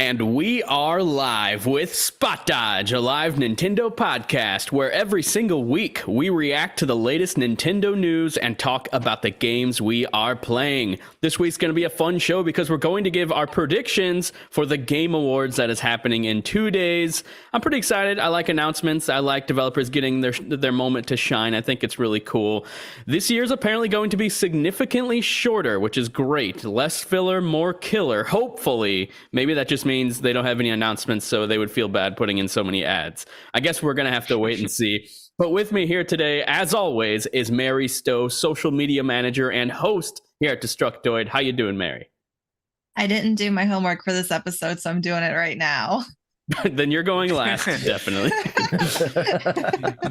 And we are live with Spot Dodge, a live Nintendo podcast where every single week we react to the latest Nintendo news and talk about the games we are playing. This week's going to be a fun show because we're going to give our predictions for the Game Awards that is happening in 2 days. I'm pretty excited. I like announcements. I like developers getting their moment to shine. I think it's really cool. This year's apparently going to be significantly shorter, which is great. Less filler, more killer. Hopefully, maybe that just means they don't have any announcements, so they would feel bad putting in so many ads. I guess we're going to have to wait and see. But with me here today, as always, is Mary Stowe, social media manager and host here at Destructoid. How you doing, Mary? I didn't do my homework for this episode, so I'm doing it right now. Then you're going last, definitely.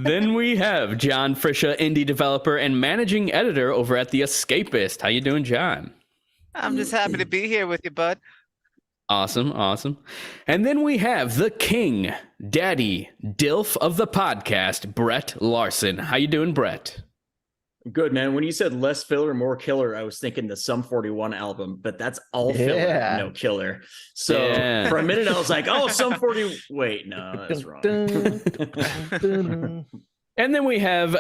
Then we have John Friscia, indie developer and managing editor over at The Escapist. How you doing, John? I'm just happy to be here with you, bud. Awesome, awesome. And then we have the king, daddy, Dilf of the podcast, Brett Larson. How you doing, Brett? Good, man. When you said less filler, more killer, I was thinking the Sum 41 album, but that's all filler, no killer. So for a minute, I was like, oh, Sum 40. Wait, no, that's wrong. And then we have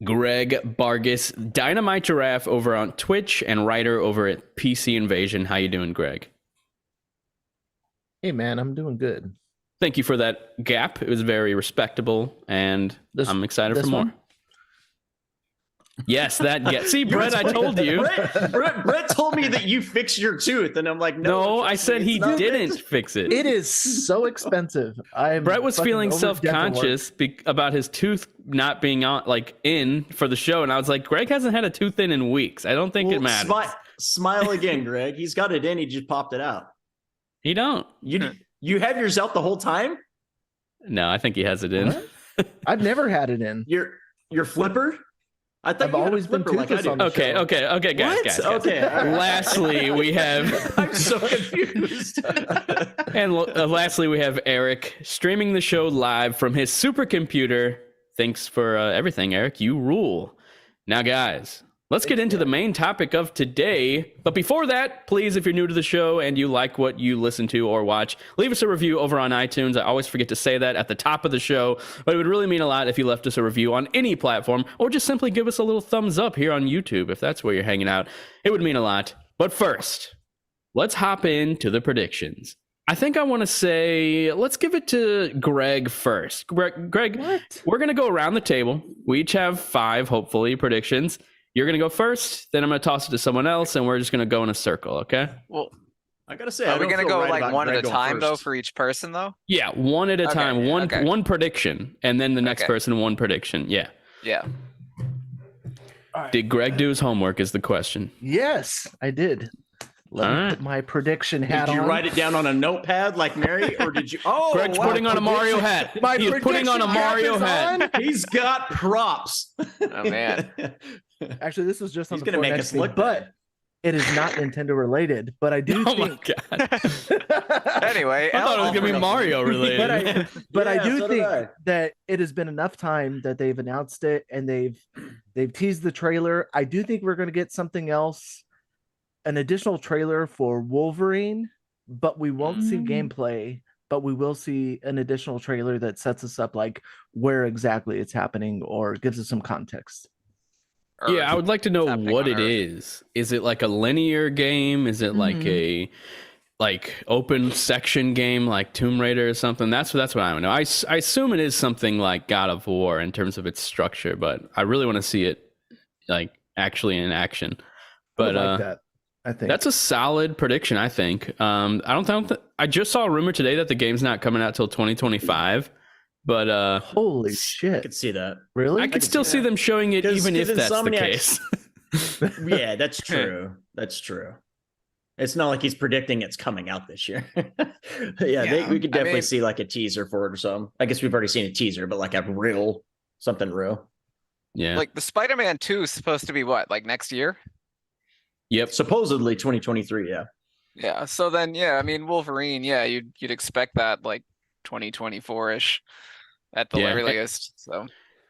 Greg Bargus, Dynamite Giraffe over on Twitch and writer over at PC Invasion. How you doing, Greg? Hey, man, I'm doing good. Thank you for that gap. It was very respectable, and I'm excited for more. One? Yes, that gap. See, Brett, I told you. Brett told me that you fixed your tooth, and I'm like, no, I said he didn't fix it. It is so expensive. Brett was feeling self-conscious about his tooth not being in for the show, and I was like, Greg hasn't had a tooth in weeks. I don't think it matters. Smile again, Greg. He's got it in. He just popped it out. You don't. You have yours out the whole time? No, I think he has it in. I've never had it in. Your flipper? I thought I've always been toothless on the show. Okay, guys. Okay. Lastly, we have. I'm so confused. And lastly, we have Eric streaming the show live from his supercomputer. Thanks for everything, Eric. You rule. Now, guys, let's get into the main topic of today. But before that, please, if you're new to the show and you like what you listen to or watch, leave us a review over on iTunes. I always forget to say that at the top of the show, but it would really mean a lot if you left us a review on any platform or just simply give us a little thumbs up here on YouTube if that's where you're hanging out. It would mean a lot. But first, let's hop into the predictions. I think I want to say, let's give it to Greg first. Greg, we're going to go around the table. We each have 5, hopefully, predictions. You're going to go first, then I'm going to toss it to someone else, and we're just going to go in a circle, okay? Well, I got to say, are we going to go one at a time, though, for each person, though? Yeah, one at a time, one prediction, and then the next person, one prediction, yeah. Yeah. Right. Did Greg do his homework is the question. Yes, I did. Let me put my prediction hat on. Did you write it down on a notepad like Mary, or did you? Oh, Greg's putting on a Mario hat. He's putting on a Mario hat. He's got props. Oh, man. Actually, this was just on He's the gonna floor make next us to me, look but it is not Nintendo related. But I do think. My God. Anyway, I thought it was going to be Mario related. But I do think that it has been enough time that they've announced it and they've teased the trailer. I do think we're going to get something else, an additional trailer for Wolverine, but we won't see gameplay. But we will see an additional trailer that sets us up like where exactly it's happening or gives us some context. Yeah, I would like to know what it is. Is it like a linear game? Is it like a open section game like Tomb Raider or something? That's what I don't know. I assume it is something like God of War in terms of its structure, but I really want to see it like actually in action. But I like that. I think that's a solid prediction. I think. I just saw a rumor today that the game's not coming out till 2025. But holy shit, I could see that. Really? I could still see them showing it even if that's the case. Yeah, that's true. That's true. It's not like he's predicting it's coming out this year. We could definitely see like a teaser for it or something. I guess we've already seen a teaser, but like something real. Yeah. Like the Spider-Man 2 is supposed to be what, like next year? Yep. Supposedly 2023, yeah. Yeah. So then, Wolverine, you'd expect that like 2024-ish at the earliest. So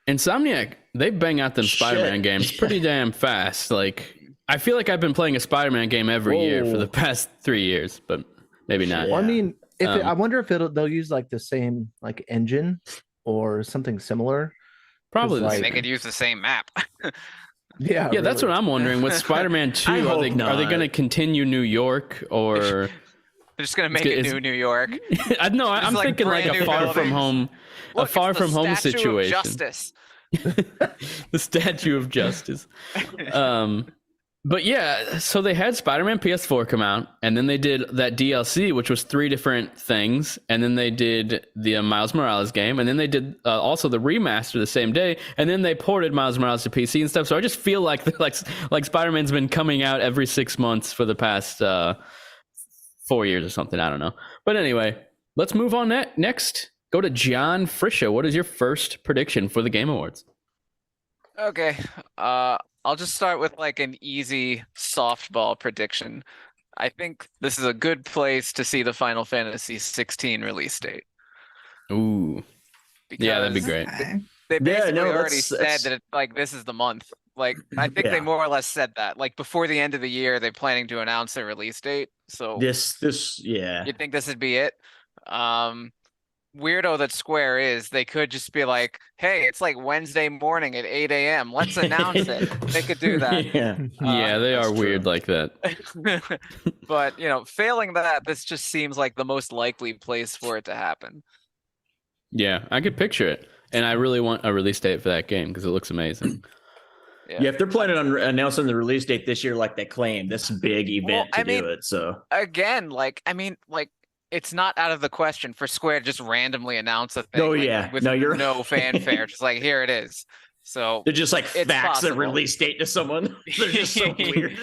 Insomniac, they bang out them Spider-Man games pretty damn fast. Like, I feel like I've been playing a Spider-Man game every year for the past 3 years, but maybe not. Well, I mean, I wonder if they'll use like the same like engine or something similar. Probably the like- same. They could use the same map. Yeah, Yeah, that's what I'm wondering. With Spider-Man 2, I are they hope not. going to continue New York or? They're just gonna make it New York. I'm Just, thinking like brand a new far from buildings. home, Look, a far it's the from home Statue of situation. Justice. The Statue of Justice. But yeah, so they had Spider-Man PS4 come out, and then they did that DLC, which was 3 different things, and then they did the Miles Morales game, and then they did also the remaster the same day, and then they ported Miles Morales to PC and stuff. So I just feel like Spider-Man's been coming out every 6 months for the past 4 years or something. I don't know. But anyway, let's move on next. Go to John Frisha. What is your first prediction for the Game Awards? Okay. I'll just start with like an easy softball prediction. I think this is a good place to see the Final Fantasy 16 release date. Ooh. Yeah, that'd be great. Okay. They basically already that's- said that like this is the month. Like I think they Yeah. more or less said that. Like before the end of the year, they're planning to announce a release date. So Yeah. you'd think this would be it. Weirdo that Square is, they could just be like, hey, it's like Wednesday morning at 8 a.m. Let's announce it. They could do that. Yeah. Yeah, they that's are weird true. like that. But failing that, this just seems like the most likely place for it to happen. Yeah, I could picture it. And I really want a release date for that game because it looks amazing. Yeah, if they're planning on announcing the release date this year, like they claim, this big event I to mean, do it. So Again, it's not out of the question for Square to just randomly announce a thing. Oh, like, yeah. with No, you're- no fanfare, just like here it is. So they're just like It's fax a possible. release date to someone. They're just so weird.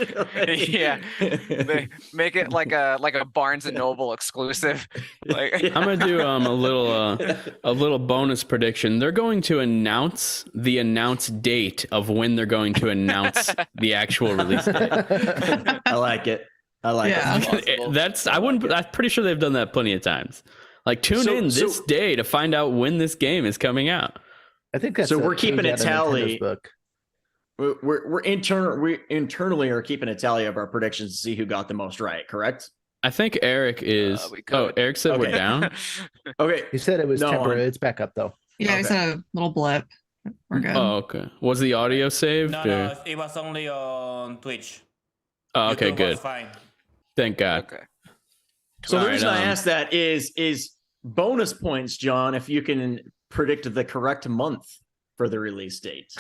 Yeah. They make it like a Barnes and Noble exclusive. Like I'm gonna do a little bonus prediction. They're going to announce the announced date of when they're going to announce the actual release date. I like it. I like Yeah. it. I'm pretty sure they've done that plenty of times. Like tune So- in this day to find out when this game is coming out. I think that's So we're a keeping page a out of tally. Nintendo's book. We internally are keeping a tally of our predictions to see who got the most right. Correct? I think Eric is. we Oh, could. Eric said we're Okay. down. Okay. He said it was No, temporary. It's back up though. Yeah, it's Okay. a little blip. We're good. Oh, okay. Was the audio saved? No, or- no, it was only on Twitch. Oh, okay, YouTube good. was fine. Thank God. Okay. So the All right, reason I um, asked that is bonus points, John, if you can predict the correct month for the release date.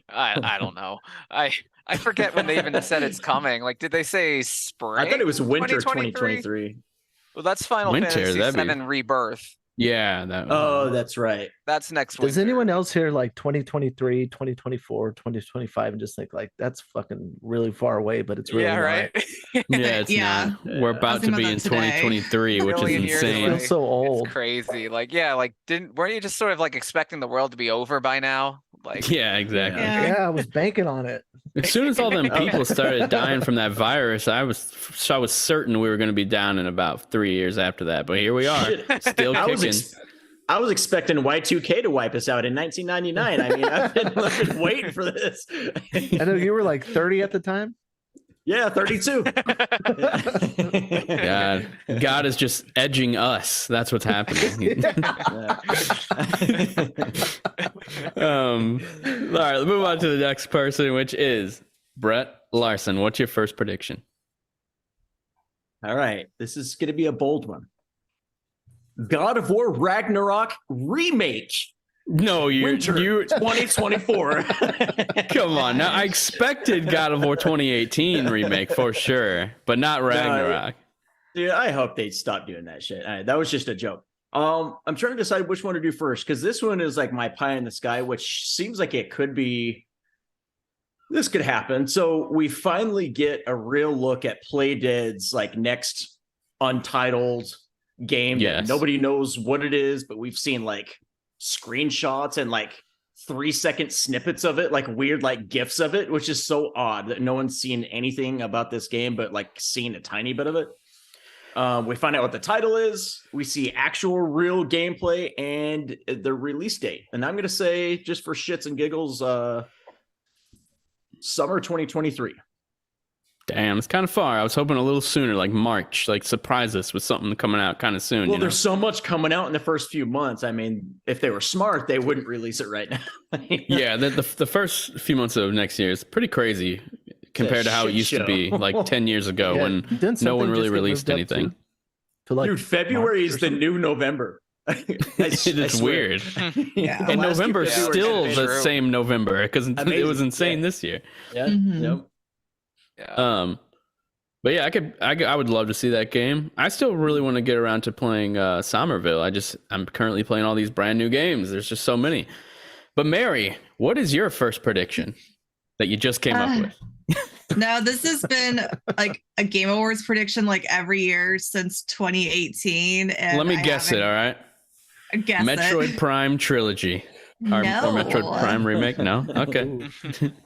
I don't know. I forget when they even said it's coming. Like, did they say spring? I thought it was winter 2023? 2023. Well, that's Final Winter, Fantasy that'd be- 7 Rebirth. Yeah. That. Oh, that's right. That's next Does winter. anyone else hear like 2023, 2024, 2025 and just think like that's fucking really far away, but it's really yeah, not. right. Yeah, it's Yeah. not. We're about to thinking be about in that today. 2023, which is Million years It insane. away. feels so old. It's crazy. Like, yeah, like weren't you just sort of like expecting the world to be over by now? Like, Yeah, exactly. Yeah. Yeah, I was banking on it. As soon as all them people started dying from that virus, I was certain we were going to be down in about 3 years after that. But here we are, Shit. still I was, kicking. I was expecting Y2K to wipe us out in 1999. I mean, I've been waiting for this. I know you were like 30 at the time. Yeah, 32. God is just edging us. That's what's happening. All right, let's move on to the next person, which is Brett Larson. What's your first prediction? All right, this is going to be a bold one. God of War Ragnarok remake, No, winter you 2024. come on. Now I expected God of War 2018 remake for sure, but not Ragnarok. Dude, I hope they stop doing that shit. All right, that was just a joke. I'm trying to decide which one to do first because this one is like my pie in the sky, which seems like it could be. This could happen. So we finally get a real look at Playdead's like next untitled game. that Yes. Nobody knows what it is, but we've seen like screenshots and like 3-second snippets of it, like weird like GIFs of it, which is so odd that no one's seen anything about this game, but like seen a tiny bit of it. We find out what the title is. We see actual real gameplay and the release date. And I'm going to say, just for shits and giggles, summer 2023. Damn, it's kind of far. I was hoping a little sooner, like March, like surprise us with something coming out kind of soon. Well, there's so much coming out in the first few months. I mean, if they were smart, they wouldn't release it right now. Yeah, the first few months of next year is pretty crazy compared to how it used to be like 10 years ago when no one really released anything. To like Dude, February is the new November. It's weird. Yeah. And November is still the true. same November because it was insane this year. Yeah. Mhm. Yep. Yeah. But yeah, I would love to see that game. I still really want to get around to playing Somerville. I'm currently playing all these brand new games. There's just so many. But Mary, what is your first prediction that you just came up with? No, this has been like a Game Awards prediction like every year since 2018. And Let me guess it, all right? Guess Metroid it. Prime Trilogy. Or Metroid Prime Remake? No? Okay.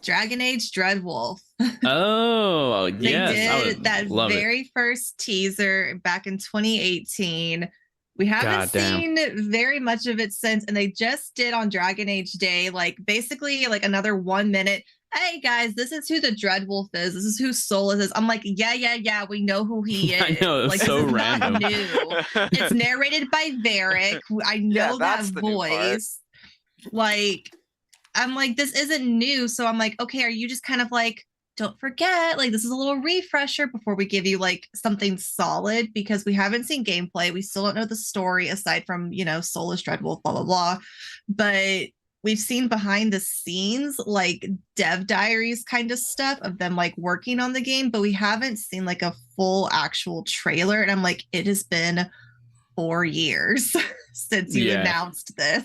Dragon Age Dreadwolf. Oh, They yes. I did would that love it. very first teaser back in 2018. We haven't Goddamn. seen very much of it since, and they just did on Dragon Age Day, like basically like another 1 minute. Hey guys, this is who the Dreadwolf is. This is who Solus is. I'm like, yeah, we know who he is. I know, it was like, so this is random. not new. It's narrated by Varric. I know that that's the new part. voice. Like, I'm like, this isn't new. So I'm like, okay, are you just kind of like, don't forget, like, this is a little refresher before we give you like something solid, because we haven't seen gameplay. We still don't know the story aside from, Solus Dreadwolf, blah, blah, blah. But we've seen behind the scenes, like dev diaries kind of stuff of them like working on the game, but we haven't seen like a full actual trailer. And I'm like, it has been 4 years since you announced this.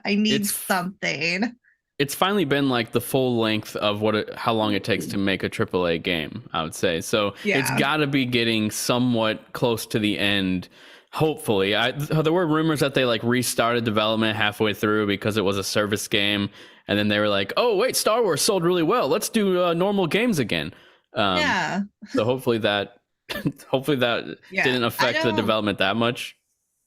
I need something. It's finally been like the full length of how long it takes to make a AAA game, I would say. So it's got to be getting somewhat close to the end. Hopefully, there were rumors that they like restarted development halfway through because it was a service game, and then they were like, "Oh wait, Star Wars sold really well. Let's do normal games again." So hopefully that didn't affect the development that much.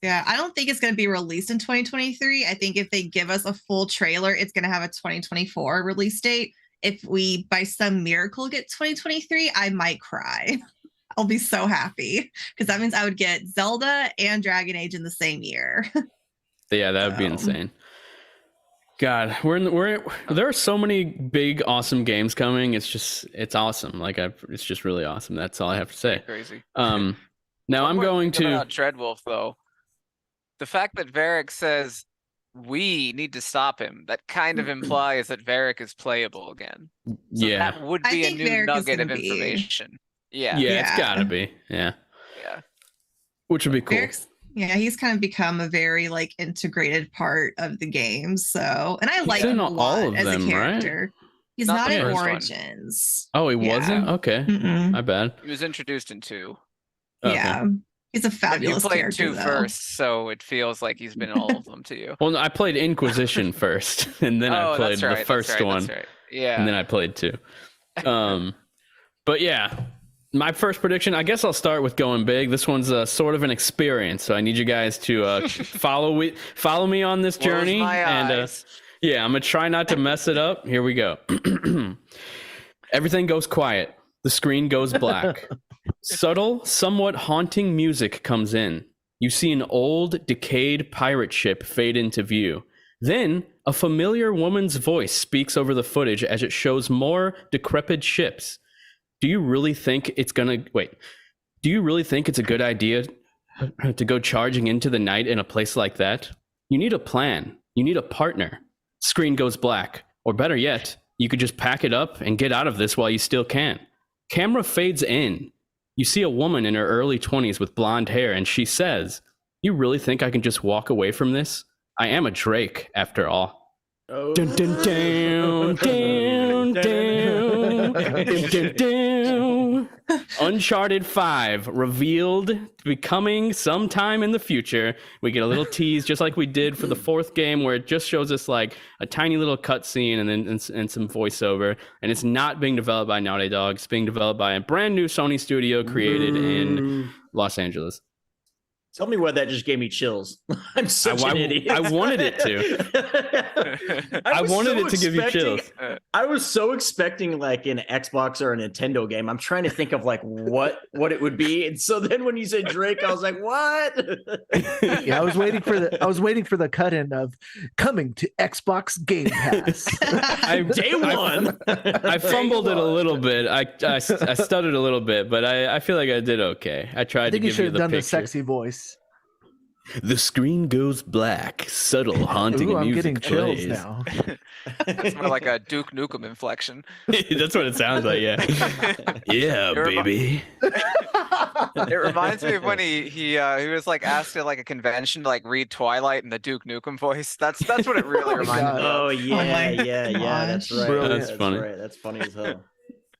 Yeah, I don't think it's going to be released in 2023. I think if they give us a full trailer, it's going to have a 2024 release date. If we, by some miracle, get 2023, I might cry. I'll be so happy because that means I would get Zelda and Dragon Age in the same year. Yeah, that would be insane. God, there are so many big, awesome games coming. It's awesome. It's just really awesome. That's all I have to say. Crazy. Now I'm going to about Dreadwolf though. The fact that Varric says we need to stop him, that kind of implies that Varric is playable again. So that would be a new Varric nugget of information. Yeah, it's gotta be. Yeah. Which would be cool. He's kind of become a very like integrated part of the game. So, and I like him a lot as a character. Right? He's not in Origins. Oh, he wasn't? Okay. My bad. He was introduced in 2. Okay. Yeah. He's a fabulous character. You played 2 first, so it feels like he's been in all of them to you. Well, no, I played Inquisition first, and then I played the first one. Right. Yeah. And then I played 2. But yeah, my first prediction, I guess I'll start with going big. This one's sort of an experience, so I need you guys to follow me on this journey. And I'm gonna try not to mess it up. Here we go. Everything goes quiet. The screen goes black. Subtle, somewhat haunting music comes in. You see an old, decayed pirate ship fade into view. Then, a familiar woman's voice speaks over the footage as it shows more decrepit ships. Do you really think it's a good idea to go charging into the night in a place like that? You need a plan. You need a partner. Screen goes black. Or better yet, you could just pack it up and get out of this while you still can. Camera fades in. You see a woman in her early 20s with blonde hair, and she says, "You really think I can just walk away from this? I am a Drake, after all." Oh. Dun, dun, dun, dun, dun, dun, dun, dun. Uncharted 5 revealed to be coming sometime in the future. We get a little tease, just like we did for the 4th game, where it just shows us like a tiny little cutscene and some voiceover. And it's not being developed by Naughty Dog. It's being developed by a brand new Sony studio created in Los Angeles. Tell me why that just gave me chills. I'm such an idiot. I wanted it to. I wanted it to give you chills. I was so expecting like an Xbox or a Nintendo game. I'm trying to think of like what it would be. And so then when you said Drake, I was like, what? Yeah, I was waiting for the cut in of coming to Xbox Game Pass. Day one. I fumbled it a little bit. I stuttered a little bit, but I feel like I did okay. I tried to give you the picture. I think you should have done the sexy voice. The screen goes black, subtle, haunting Ooh, I'm music getting chills plays. now. It's more like a Duke Nukem inflection. That's what it sounds like, yeah. Yeah, baby. It reminds me of when he was like asked at like a convention to like read Twilight in the Duke Nukem voice. That's what it really reminded me of. Oh yeah, that's right. Brilliant. That's funny. Right. That's funny as hell. All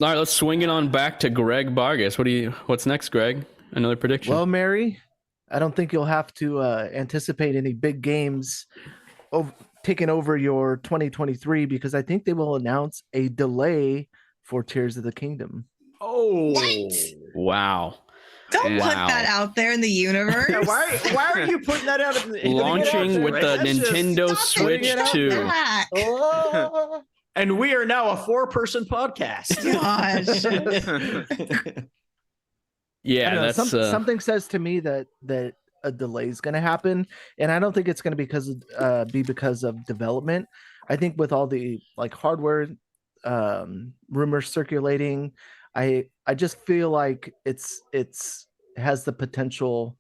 right, let's swing it on back to Greg Vargas. What's next, Greg? Another prediction? Well, Mary, I don't think you'll have to anticipate any big games taking over your 2023 because I think they will announce a delay for Tears of the Kingdom. Oh, What? Wow. Don't put that out there in the universe. Yeah, why are you putting that out? Launching with the Nintendo Stop Switch bringing it 2. back. Oh. And we are now a 4-person podcast. Gosh. Yeah, that's something says to me that a delay is going to happen, and I don't think it's going to be because of development. I think with all the like hardware rumors circulating, I just feel like it's has the potential,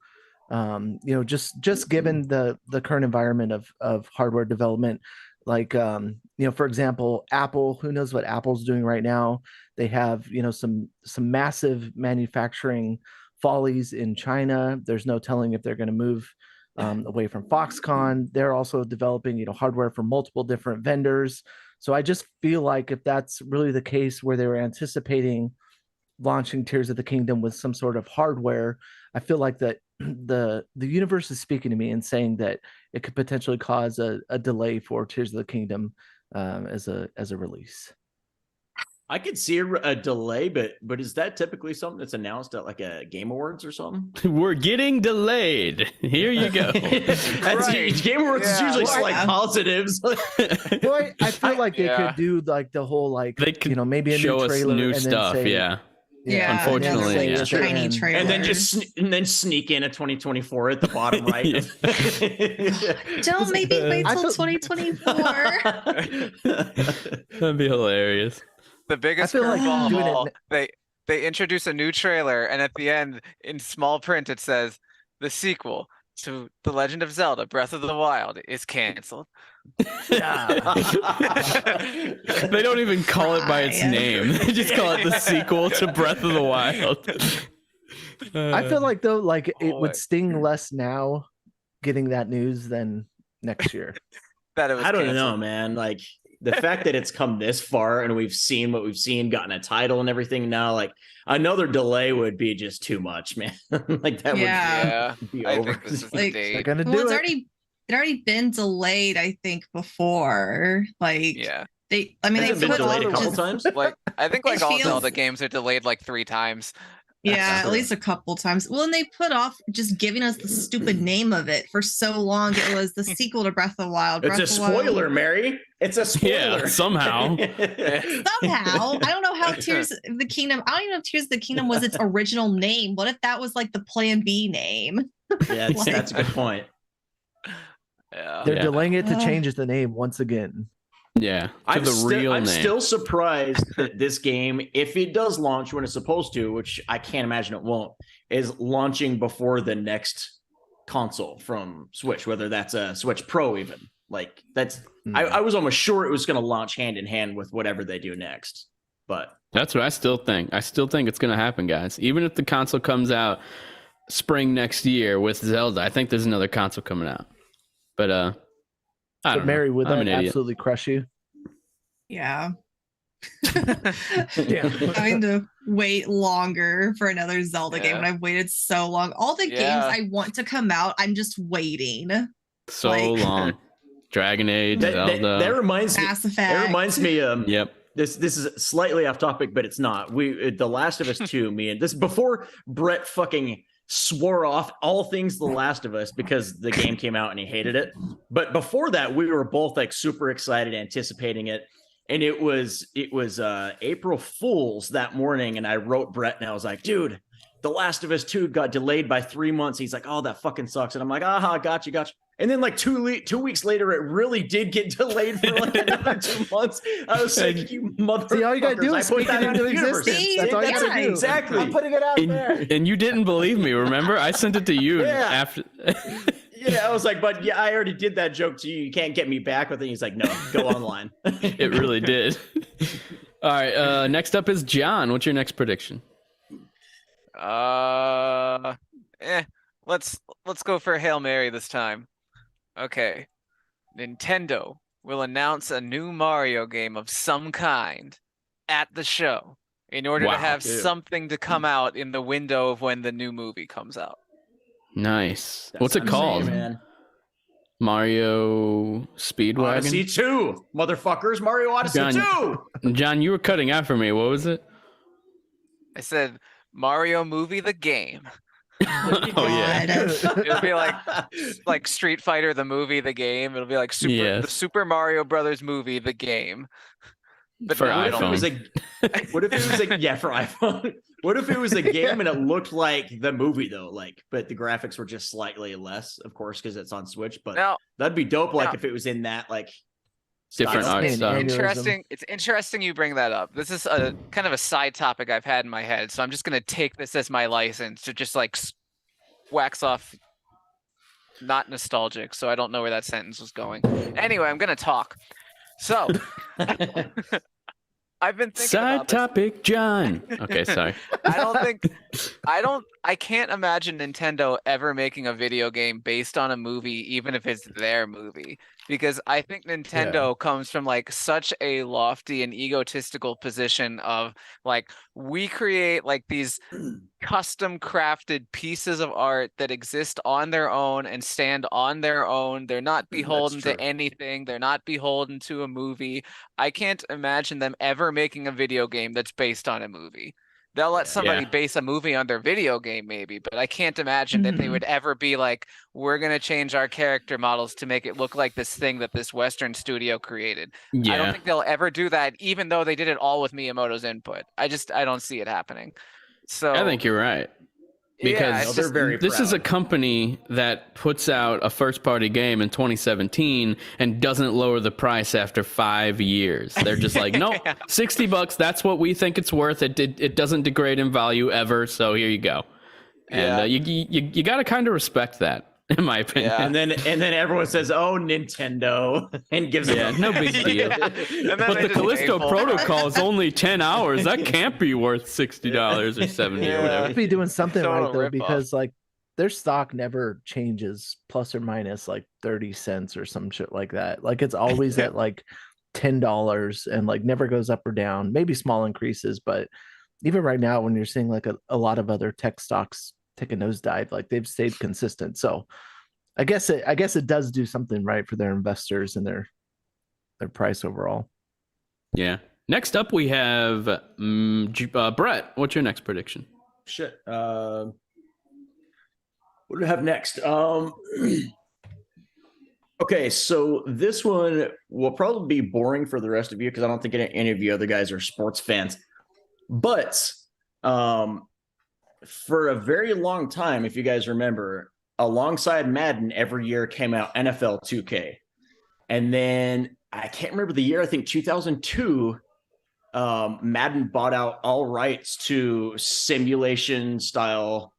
just given the current environment of hardware development. Like, for example, Apple, who knows what Apple's doing right now? They have, some massive manufacturing follies in China. There's no telling if they're going to move away from Foxconn. They're also developing, hardware from multiple different vendors. So I just feel like if that's really the case where they were anticipating launching Tears of the Kingdom with some sort of hardware, I feel like that the universe is speaking to me and saying that it could potentially cause a delay for Tears of the Kingdom as a release. I could see a delay, but is that typically something that's announced at like a Game Awards or something? We're getting delayed. Here you go. Right. Game Awards is usually like positives. Boy, I feel like they could do like the whole like they could maybe a show new trailer us new and stuff. then say, Yeah, unfortunately, like tiny trailer. And then sneak in a 2024 at the bottom right. Don't maybe wait till 2024. That'd be hilarious. The biggest I feel like curveball of doing all, it- they introduce a new trailer, and at the end, in small print, it says the sequel to The Legend of Zelda: Breath of the Wild is canceled. They don't even call it by its name. They just call it the sequel to Breath of the Wild. I feel like though, like it boy. would sting less now getting that news than next year. That it was I don't know, canceled. man. Like the fact that it's come this far and we've seen what we've seen, gotten a title and everything now, like another delay would be just too much, man. Like that Yeah, would be I over. think this is the Like, They're date. gonna do Well, it. it already been delayed, I think, before. Like Yeah, they Has they it been put delayed a off couple just, times? like I think like It all feels- Zelda games are delayed like 3 times. yeah, true. at least a couple times. Well, and they put off just giving us the stupid name of it for so long. It was the sequel to Breath of the Wild. It's a Breath of the Wild. spoiler, Mary. It's a spoiler. Yeah, somehow. Somehow, I don't know how Tears of the Kingdom. I don't even know if Tears of the Kingdom was its original name. What if that was like the Plan B name? Yeah, that's a good point. Yeah. They're Yeah. delaying it to change the name once again. Yeah, to the real I'm name. still surprised that this game, if it does launch when it's supposed to, which I can't imagine it won't, is launching before the next console from Switch, whether that's a Switch Pro even. Like that's I was almost sure it was going to launch hand in hand with whatever they do next. But That's what I still think. I still think it's going to happen, guys. Even if the console comes out spring next year with Zelda, I think there's another console coming out. But I But don't Mary, know. would I'm that an idiot. absolutely crush you? Yeah. Yeah. Having to wait longer for another Zelda game Yeah. when I've waited so long. All the games Yeah. I want to come out, I'm just waiting. So like- long. Dragon Age, Zelda. that reminds me. Mass Effect. That reminds me. Yep. This is slightly off topic, but it's not. The Last of Us 2. Me and this before Brett fucking swore off all things The Last of Us because the game came out and he hated it. But before that, we were both like super excited, anticipating it. And it was April Fool's that morning, and I wrote Brett and I was like, dude, The Last of Us 2 got delayed by 3 months. He's like, oh, that fucking sucks. And I'm like, got you. And then like 2 weeks later, it really did get delayed for like another 2 months. I was like, you motherfuckers. See, all you gotta do is speak it into existence. That's all you gotta do. Exactly. I'm putting it out there. And you didn't believe me, remember? I sent it to you after. Yeah, I was like, but yeah, I already did that joke to you. You can't get me back with it. He's like, no, go online. It really did. All right. Next up is John. What's your next prediction? Let's go for Hail Mary this time. Okay. Nintendo will announce a new Mario game of some kind at the show in order to have something to come out in the window of when the new movie comes out. Nice. What's it called? Man. Mario Speedwagon? Odyssey 2, motherfuckers. Mario Odyssey 2. John, you were cutting out for me. What was it? I said Mario movie the game. Oh yeah. It'll be like Street Fighter the movie the game. It'll be like the Super Mario Brothers movie the game. But for no, iPhone. What if it was for iPhone? What if it was a game and it looked like the movie though? Like, but the graphics were just slightly less, of course, because it's on Switch. But that'd be dope. Like if it was in that like different art style. It's interesting you bring that up. This is a kind of a side topic I've had in my head, so I'm just gonna take this as my license to just like wax off. Not nostalgic, so I don't know where that sentence was going. Anyway, I'm gonna talk. So. I've been thinking about this. Topic, John. Okay, sorry. I can't imagine Nintendo ever making a video game based on a movie, even if it's their movie, because I think Nintendo comes from like such a lofty and egotistical position of like, we create like these custom crafted pieces of art that exist on their own and stand on their own. They're not beholden to anything. They're not beholden to a movie. I can't imagine them ever making a video game that's based on a movie. They'll let somebody base a movie on their video game, maybe, but I can't imagine that they would ever be like, we're going to change our character models to make it look like this thing that this Western studio created. I don't think they'll ever do that, even though they did it all with Miyamoto's input. I don't see it happening. So I think you're right. Because this is a company that puts out a first-party game in 2017 and doesn't lower the price after 5 years. They're just like, nope, $60. That's what we think it's worth. It doesn't degrade in value ever. So here you go. And you got to kind of respect that, in my opinion. Yeah. And then everyone says, "Oh, Nintendo," and gives it no big deal. But the Callisto Protocol is only 10 hours. That can't be worth $60 or $70 or whatever. Be doing something right though, because like their stock never changes plus or minus like 30 cents or some shit like that. Like it's always at like $10 and like never goes up or down. Maybe small increases, but even right now when you're seeing like a lot of other tech stocks take a nosedive, like they've stayed consistent. So I guess it does do something right for their investors and their price overall. Yeah. Next up we have Brett. What's your next prediction? Shit. What do we have next? Okay, so this one will probably be boring for the rest of you because I don't think any of you other guys are sports fans. But for a very long time, if you guys remember, alongside Madden every year came out NFL 2K. And then I can't remember the year, I think 2002, Madden bought out all rights to simulation style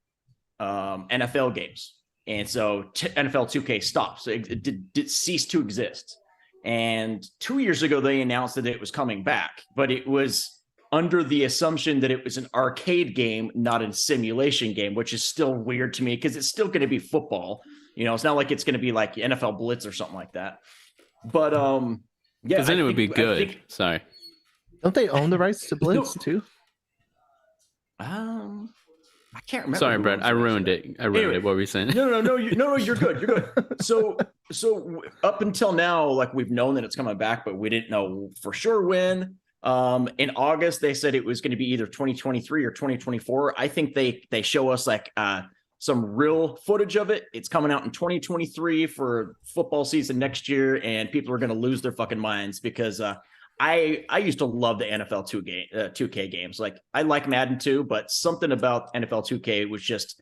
NFL games. And so NFL 2K stopped. So it ceased to exist. And 2 years ago, they announced that it was coming back, but it was under the assumption that it was an arcade game, not a simulation game, which is still weird to me because it's still going to be football. You know, it's not like it's going to be like NFL Blitz or something like that. But yeah, because then it would be good. Sorry, don't they own the rights to Blitz too? I can't remember. Sorry, Brett, I ruined it. What were you saying? No, you're good. You're good. So up until now, like we've known that it's coming back, but we didn't know for sure when. In August, they said it was going to be either 2023 or 2024. I think they show us like some real footage of it. It's coming out in 2023 for football season next year, and people are going to lose their fucking minds because I used to love the NFL 2K games. Like I like Madden 2, but something about NFL 2K was just,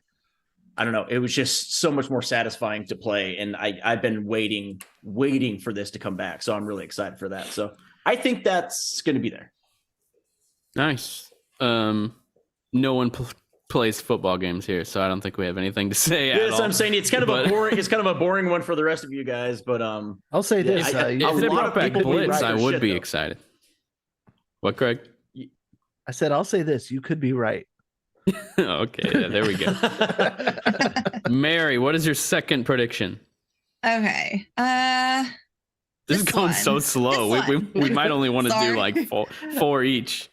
I don't know, it was just so much more satisfying to play, and I've been waiting for this to come back, so I'm really excited for that. So I think that's going to be there. Nice. No one plays football games here, so I don't think we have anything to say. Yes, I'm saying it's kind of a boring. It's kind of a boring one for the rest of you guys, but I'll say this: if they brought back Blitz, I would be excited. What, Greg? I said I'll say this: you could be right. Okay, yeah, there we go. Mary, what is your second prediction? Okay. This is going so slow. We might only want to do like four each.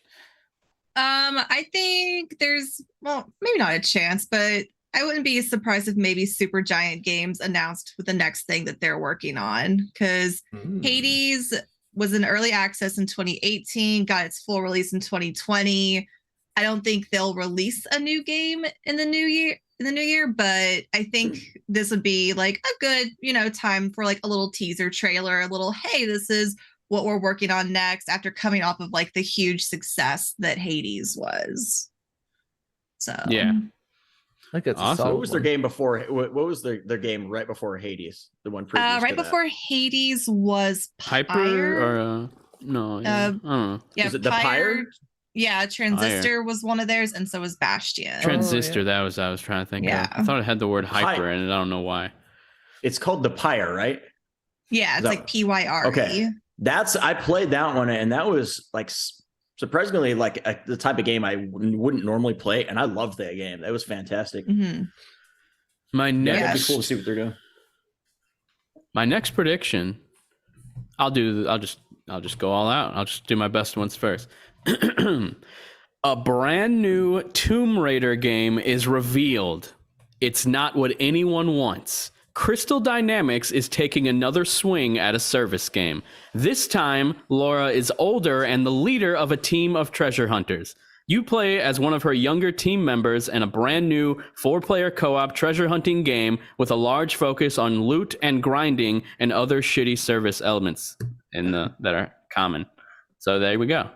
I think there's, well, maybe not a chance, but I wouldn't be surprised if maybe Supergiant Games announced the next thing that they're working on, because Hades was in early access in 2018, got its full release in 2020. I don't think they'll release a new game in the new year, but I think this would be like a good, time for like a little teaser trailer, a little, hey, this is what we're working on next, after coming off of like the huge success that Hades was. So yeah, I think that's awesome. What was their game before? What was their game right before Hades? The one previous right before Hades was Hyper or no? Yeah, I don't know. Yeah, was it the Pyre? Yeah, Transistor was one of theirs, and so was Bastion. Transistor, that was I was trying to think of. I thought it had the word hyper in it. I don't know why. It's called the Pyre, right? Yeah, it's like PYRE. Okay. I played that one, and that was like surprisingly like the type of game I wouldn't normally play, and I loved that game. That was fantastic. Mm-hmm. It'd be cool to see what they're doing. My next prediction, I'll just go all out. I'll just do my best ones first. A brand new Tomb Raider game is revealed. It's not what anyone wants. Crystal Dynamics is taking another swing at a service game. This time, Laura is older and the leader of a team of treasure hunters. You play as one of her younger team members in a brand new 4-player co-op treasure hunting game with a large focus on loot and grinding and other shitty service elements that are common. So there we go.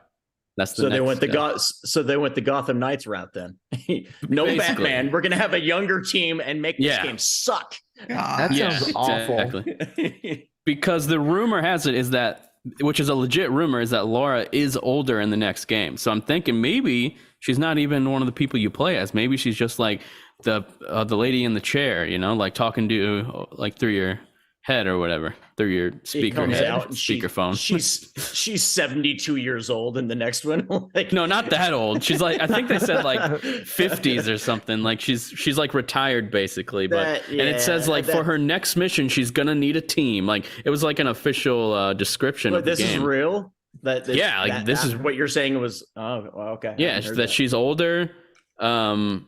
That's the they went the Gotham Knights route then. No basically. Batman. We're gonna have a younger team and make this game suck. That sounds awful. Exactly. Because the rumor has it is that, which is a legit rumor, is that Laura is older in the next game. So I'm thinking maybe she's not even one of the people you play as. Maybe she's just like the lady in the chair, like talking to you like through your head or whatever, through your speakerphone. She's 72 years old in the next one. No, not that old. She's like, I think they said like 50s or something. Like she's like retired basically, and it says like for her next mission she's gonna need a team. Like it was like an official description of the game. This is real. This is what you're saying was. Oh, okay. Yeah, that she's older, and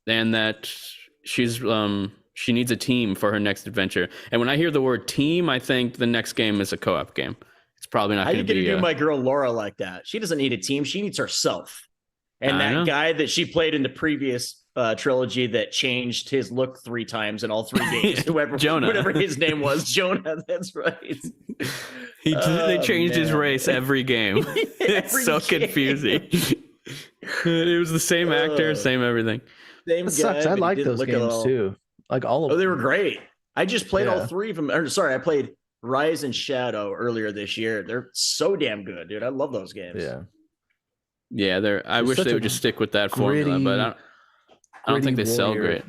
that she's she needs a team for her next adventure. And when I hear the word team, I think the next game is a co-op game. It's probably not going to be. How are you going to do my girl Laura like that? She doesn't need a team. She needs herself. And that guy that she played in the previous trilogy that changed his look 3 times in all 3 games, whatever his name was, Jonah. That's right. They changed his race every game. It's so confusing. It was the same actor, same everything. Same guy, sucks. I like those games too. Like all of them. They were great. I just played all 3 of them. I played Rise and Shadow earlier this year. They're so damn good, dude. I love those games. Yeah. I wish they would just stick with that formula, but I don't think they sell great.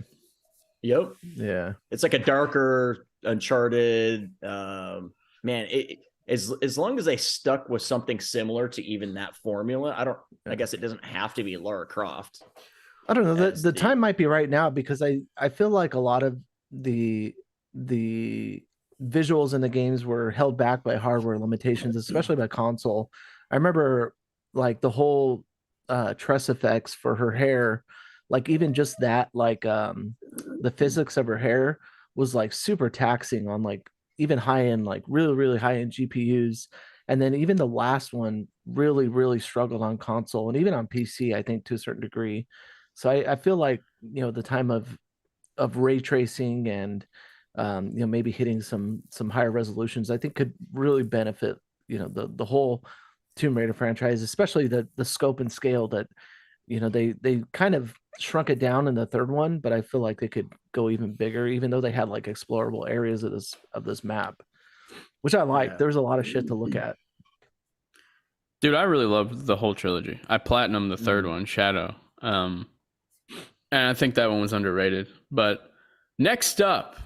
Yep. Yeah. It's like a darker Uncharted. Man, as long as they stuck with something similar to even that formula, I guess it doesn't have to be Lara Croft. I don't know. The time might be right now because I feel like a lot of the visuals in the games were held back by hardware limitations, especially by console. I remember like the whole tress effects for her hair, like even just that, like the physics of her hair was like super taxing on like even high end, like really, really high end GPUs. And then even the last one really, really struggled on console and even on PC, I think to a certain degree. So I feel like, the time of of ray tracing and maybe hitting some higher resolutions, I think could really benefit the whole Tomb Raider franchise, especially the scope and scale that they kind of shrunk it down in the third one, but I feel like they could go even bigger, even though they had like explorable areas of this map, which I like. There's a lot of shit to look at. Dude, I really loved the whole trilogy. I platinumed the third one, Shadow. And I think that one was underrated. But next up,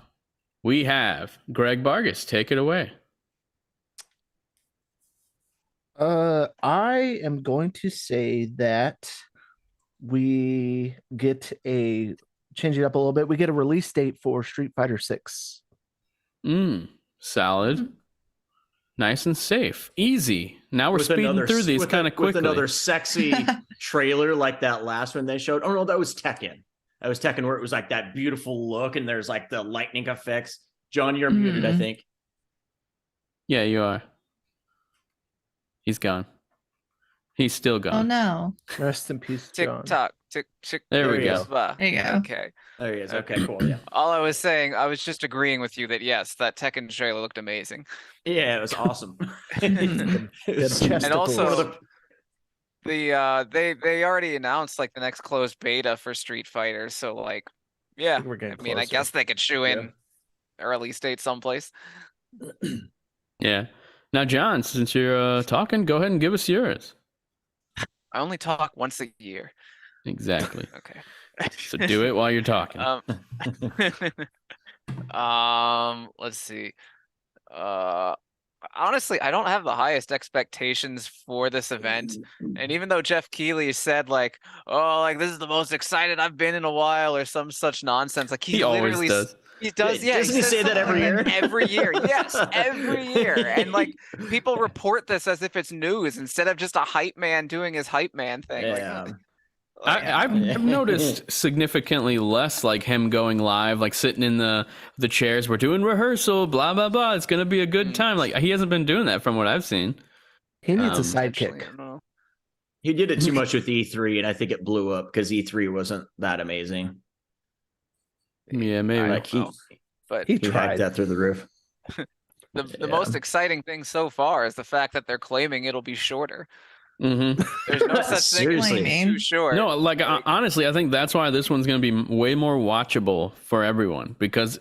we have Greg Vargas. Take it away. I am going to say that we get change it up a little bit. We get a release date for Street Fighter 6. Solid. Nice and safe. Easy. Now we're speeding through these kind of quickly. With another sexy trailer like that last one they showed. Oh, no, that was Tekken. That was Tekken where it was like that beautiful look and there's like the lightning effects. John, you're muted, I think. Yeah, you are. He's gone. He's still gone. Oh, no. Rest in peace, John. Tick-tock. There we go. There you go. Okay. There he is. Okay, cool. Yeah. All I was saying, I was just agreeing with you that yes, that Tekken trailer looked amazing. Yeah, it was awesome. And also, they already announced like the next closed beta for Street Fighter, so like, yeah. I mean, I guess they could shoe in a release date someplace. Yeah. Now, John, since you're talking, go ahead and give us yours. I only talk once a year. Exactly. Okay. So do it while you're talking. Let's see. Honestly, I don't have the highest expectations for this event. And even though Geoff Keighley said like, oh, like this is the most excited I've been in a while or some such nonsense, like he always does. He does, yeah. Doesn't he say that every year? Every year, yes, every year. And like people report this as if it's news instead of just a hype man doing his hype man thing. Yeah. I've noticed significantly less like him going live, like sitting in the chairs. We're doing rehearsal, blah blah blah. It's gonna be a good time. Like he hasn't been doing that from what I've seen. He needs a sidekick. He did it too much with E3, and I think it blew up because E3 wasn't that amazing. Yeah, maybe. Like he tried that through the roof. The most exciting thing so far is the fact that they're claiming it'll be shorter. Mm-hmm. There's no such thing as too short. No, like honestly, I think that's why this one's going to be way more watchable for everyone, because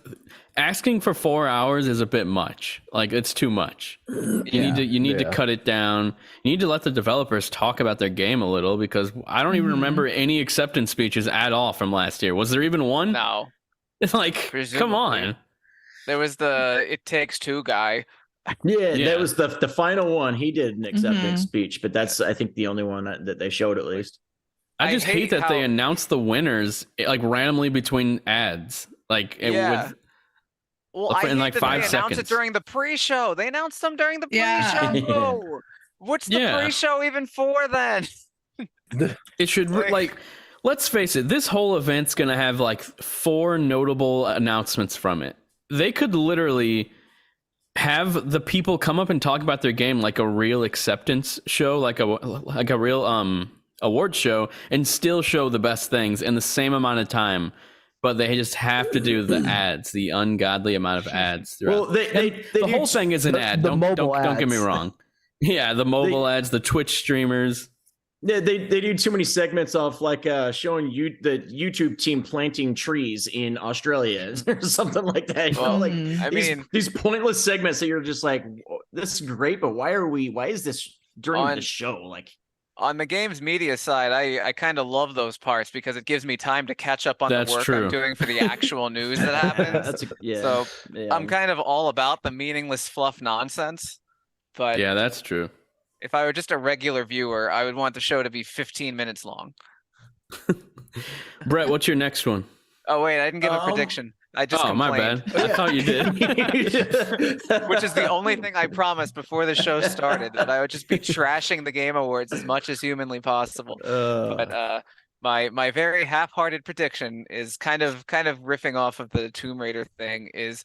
asking for 4 hours is a bit much. Like it's too much. You need to cut it down. You need to let the developers talk about their game a little, because I don't even remember any acceptance speeches at all from last year. Was there even one? No. It's like, come on. There was the It Takes Two guy. Yeah, that was the final one. He did an acceptance speech, but that's I think the only one that they showed at least. I just hate that they announced the winners like randomly between ads, like in like 5 seconds. They announced it during the pre-show. They announced them during the pre-show. What's the pre-show even for then? It should like. Let's face it, this whole event's going to have like 4 notable announcements from it. They could literally have the people come up and talk about their game like a real acceptance show, like a real award show, and still show the best things in the same amount of time. But they just have to do the ads, the ungodly amount of ads throughout. Well, the whole thing is an ad. Don't get me wrong. Yeah, the mobile ads, the Twitch streamers. Yeah, they do too many segments of like showing you the YouTube team planting trees in Australia or something like that. You know, like these pointless segments that you're just like, this is great, but why is this during the show? Like on the game's media side, I kind of love those parts because it gives me time to catch up on the work I'm doing for the actual news that happens. I'm kind of all about the meaningless fluff nonsense. But yeah, that's true. If I were just a regular viewer, I would want the show to be 15 minutes long. Brett, what's your next one? Oh, wait, I didn't give a prediction. I just complained. My bad. I thought you did. Which is the only thing I promised before the show started, that I would just be trashing the Game Awards as much as humanly possible. But my very half-hearted prediction is kind of riffing off of the Tomb Raider thing, is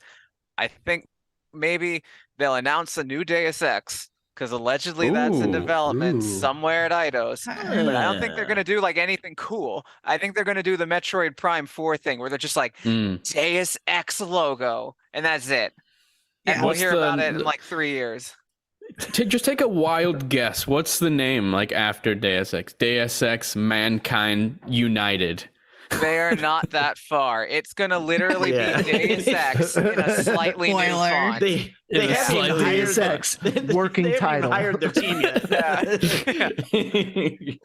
I think maybe they'll announce a new Deus Ex, because allegedly that's in Ooh, development ooh. somewhere at Eidos. But I don't think they're gonna do like anything cool. I think they're gonna do the Metroid Prime 4 thing where they're just like Deus Ex logo, and that's it. And Yeah. we'll What's hear about it in the- like 3 years. Just take a wild guess. What's the name like after Deus Ex? Deus Ex Mankind United. They are not that far. It's gonna literally Yeah. be Deus Ex in a slightly new Spoiler. font. They Is it haven't even slightly hired Deus Ex working they haven't title. even hired their team yet.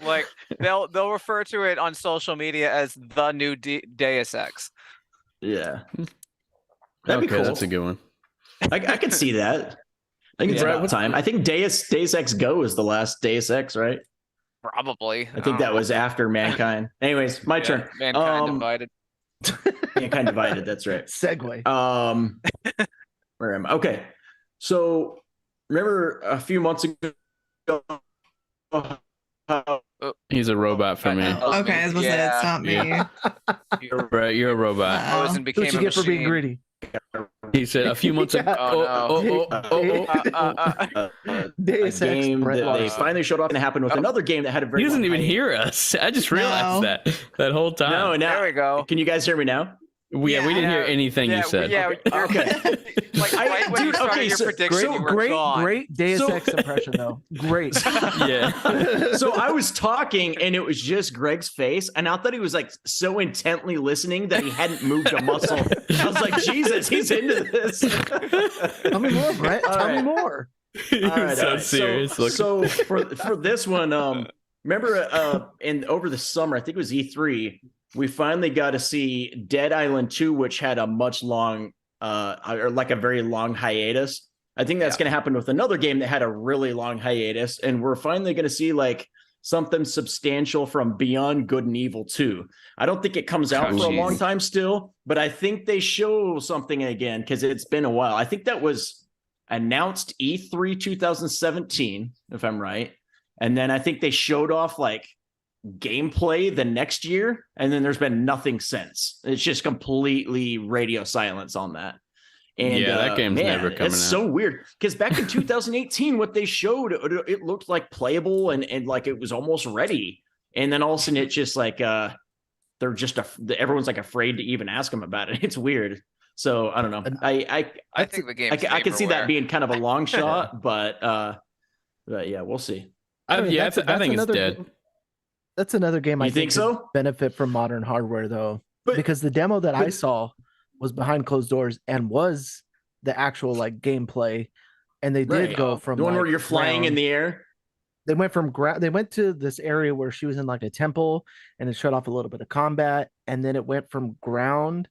Like they'll refer to it on social media as the new Deus Ex. Yeah. That'd be Okay, cool. that's a good one. I could see that. I think it's Yeah. about time. I think Deus Ex Go is the last Deus Ex, right? Probably. I think that was after Mankind. Anyways, my turn. Mankind Divided. Mankind Divided. That's right. Segue. Where am I? Okay. So remember a few months ago. He's a robot for me. Okay, I was gonna say it's not me. Yeah. Brett, you're a robot. Uh-oh. Frozen became What you a get for being machine. greedy? He said a few months ago. Deus A Ex, game Brett that they lost. finally showed off, and it happened with another game that had a very. He doesn't long even hiatus. hear us. I just realized No. that whole time. No, now There we go. Can you guys hear me now? we didn't hear anything you said. Yeah, Okay. like right when you Dude, started okay, your so prediction, you were Great, gone. great Deus So- Ex impression though. Great. Yeah. So I was talking and it was just Greg's face, and I thought he was like so intently listening that he hadn't moved a muscle. I was like, Jesus, he's into this. Tell me more, Brett. All Tell me right. more. He was All right, so all right. serious. So for this one, remember over the summer, I think it was E3, we finally got to see Dead Island 2, which had a much long or like a very long hiatus. I think that's going to happen with another game that had a really long hiatus, and we're finally going to see like something substantial from Beyond Good and Evil 2. I don't think it comes out Oh, for a geez. long time still, but I think they show something again because it's been a while. I think that was announced E3 2017, if I'm right. And then I think they showed off like gameplay the next year, and then there's been nothing since. It's just completely radio silence on that. And Yeah, that game's never coming It's out. so weird because back in 2018, what they showed, it looked like playable and like it was almost ready. And then all of a sudden, it's just like they're just everyone's like afraid to even ask them about it. It's weird. So I don't know. I think the game. I can see that being kind of a long shot, but yeah, we'll see. I think That's it's another dead. game- That's another game I You think could so? benefit from modern hardware though, But- because the demo that I but- saw was behind closed doors and was the actual like gameplay, and they did Right. go from The one where like, you're flying in ground- the air. They went from ground. They went to this area where she was in like a temple, and it shut off a little bit of combat, and then it went from ground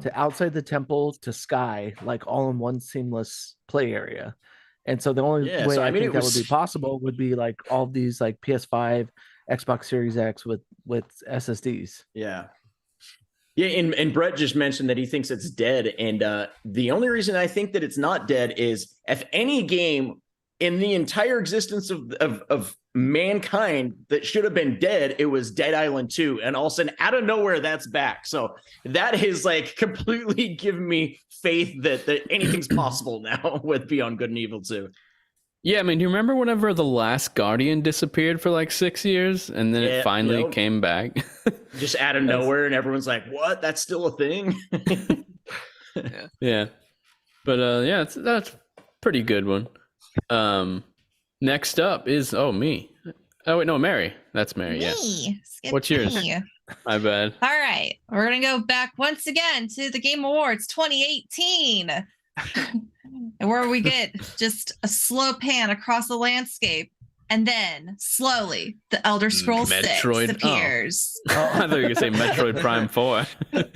to outside the temple to sky, like all in one seamless play area. And so the only Yeah, way so, I I mean, think it that was- would be possible would be like all these like PS5, Xbox Series X with SSDs. Yeah. Yeah, and Brett just mentioned that he thinks it's dead. And the only reason I think that it's not dead is if any game in the entire existence of mankind that should have been dead, it was Dead Island 2. And all of a sudden, out of nowhere, that's back. So that is like completely given me faith that anything's possible now with Beyond Good and Evil 2. Yeah, I mean, do you remember whenever The Last Guardian disappeared for like 6 years and then Yeah, it finally yep. came back? Just out of nowhere, and everyone's like, what? That's still a thing? Yeah. But yeah, that's a pretty good one. Next up is me. Oh wait, no, Mary. That's Mary, yeah. Me. Skip What's yours? me. My bad. All right. We're going to go back once again to the Game Awards 2018. And where we get just a slow pan across the landscape. And then slowly the Elder Scrolls Metroid- 6 appears. I thought you were gonna say Metroid Prime 4.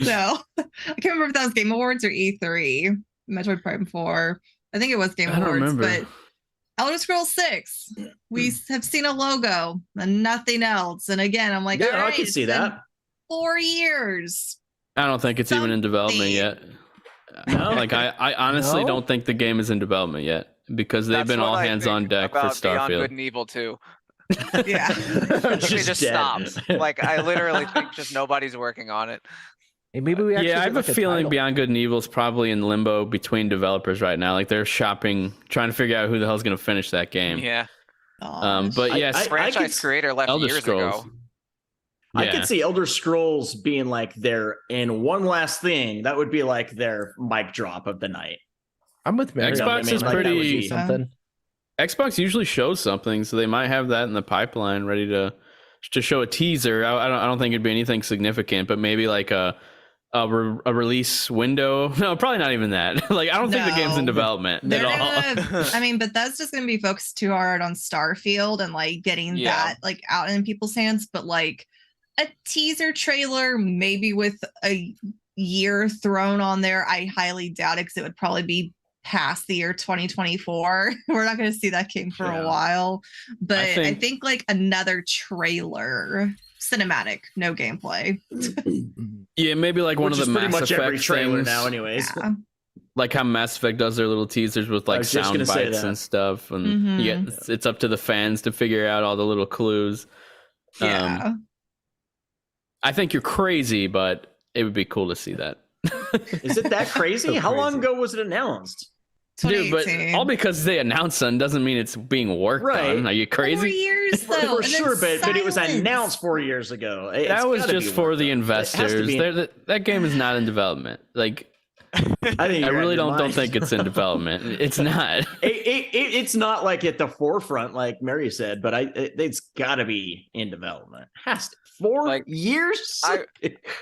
No, I can't remember if that was Game Awards or E3. Metroid Prime 4. I think it was Game I don't Awards. remember. But Elder Scrolls 6, we have seen a logo and nothing else. And again, I'm like, Yeah, all right, I can it's see been that. 4 years. I don't think it's even in development yet. No? Like I honestly No? don't think the game is in development yet because they've That's been what all I hands think on deck for about Beyond Good Starfield. and Evil 2. Yeah. They just dead. stopped. Like I literally think just nobody's working on it. Hey, maybe we actually Yeah, I have get, a like, feeling title. Beyond Good and Evil is probably in limbo between developers right now. Like they're shopping, trying to figure out who the hell's going to finish that game. Yeah. But yes, Franchise creator left Elder years Scrolls. ago. I could see Elder Scrolls being like their and one last thing that would be like their mic drop of the night. I'm with Mary. Xbox is Like, that would pretty. be something. Xbox usually shows something, so they might have that in the pipeline, ready to show a teaser. I don't think it'd be anything significant, but maybe like a release window. No, probably not even that. Like I don't think the game's in development at all. I mean, Bethesda's gonna be focused too hard on Starfield and like getting that like out in people's hands, but like a teaser trailer, maybe with a year thrown on there, I highly doubt it because it would probably be past the year 2024. We're not going to see that game for a while, but I think like another trailer, cinematic, no gameplay. Yeah, maybe like one of the pretty Mass much Effect every trailer things. now, anyways. Yeah. Like how Mass Effect does their little teasers with like sound bites and stuff, and it's up to the fans to figure out all the little clues. Yeah. I think you're crazy, but it would be cool to see that. Is it that crazy? So How long crazy. ago was it announced? Dude, but all because they announced something doesn't mean it's being worked on. Are you 4 crazy? years though. For sure, but it was announced 4 years ago. That was just for the investors. That game is not in development. Like, I really don't think it's in development. It's not. It's not like at the forefront, like Mary said, but it's got to be in development. Has to. 4 years?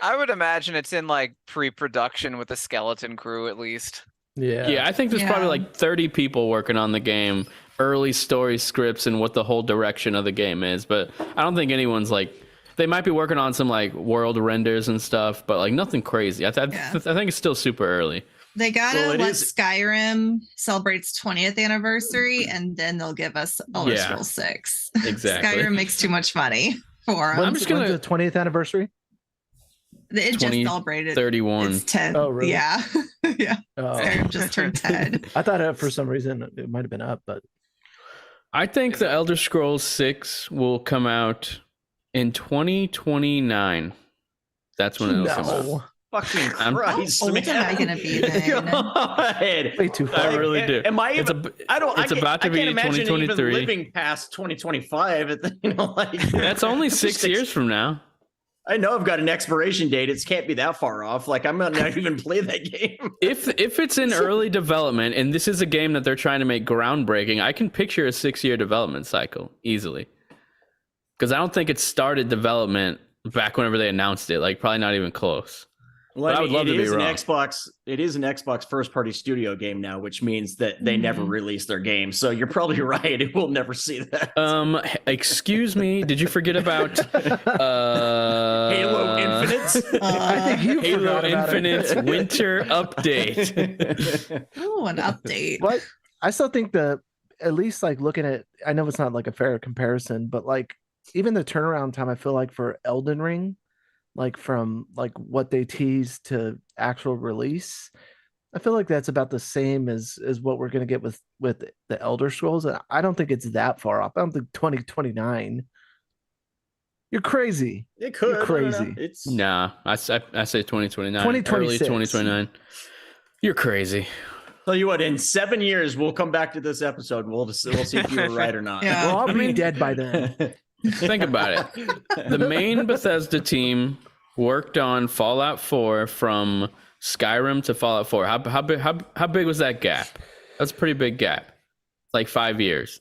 I would imagine it's in like pre-production with a skeleton crew at least. Yeah, I think there's probably like 30 people working on the game, early story scripts and what the whole direction of the game is. But I don't think anyone's like, they might be working on some like world renders and stuff, but like nothing crazy. I think it's still super early. They gotta let Skyrim celebrate its 20th anniversary, and then they'll give us Elder Scrolls 6. Exactly. Skyrim makes too much money for them. I'm just gonna the 20th anniversary. It just celebrated 31. It's 10. Oh, really? Yeah. Yeah. Oh. Skyrim just turned 10. I thought for some reason it might have been up, but I think the Elder Scrolls 6 will come out in 2029. That's when it'll come out. Fucking Christ! How old am I gonna be then? God. way too far. I really do. Am I? It's about to be 2023. Even living past 2025. That's only 6 years from now. I know I've got an expiration date. It can't be that far off. Like I'm not even play that game. If it's in early development and this is a game that they're trying to make groundbreaking, I can picture a 6-year development cycle easily. Because I don't think it started development back whenever they announced it. Like probably not even close. Well, I would love to be wrong. It is an Xbox first-party studio game now, which means that they never release their games. So you're probably right. It will never see that. Excuse me. Did you forget about Halo Infinite? I think you Halo forgot about Infinite's it. winter update. Oh, an update. But I still think at least like looking at, I know it's not like a fair comparison, but like even the turnaround time, I feel like for Elden Ring, like from like what they teased to actual release, I feel like that's about the same as what we're going to get with the Elder Scrolls. I don't think it's that far off. I don't think 2029. You're crazy. It could. You're crazy. It's I say 2029. 2026. Early 2029. You're crazy. Tell you what, in 7 years we'll come back to this episode. We'll see if you were right or not. Yeah. Well, I'll be dead by then. Think about it. The main Bethesda team worked on Fallout 4 from Skyrim to Fallout 4. How big was that gap? That's a pretty big gap. Like 5 years.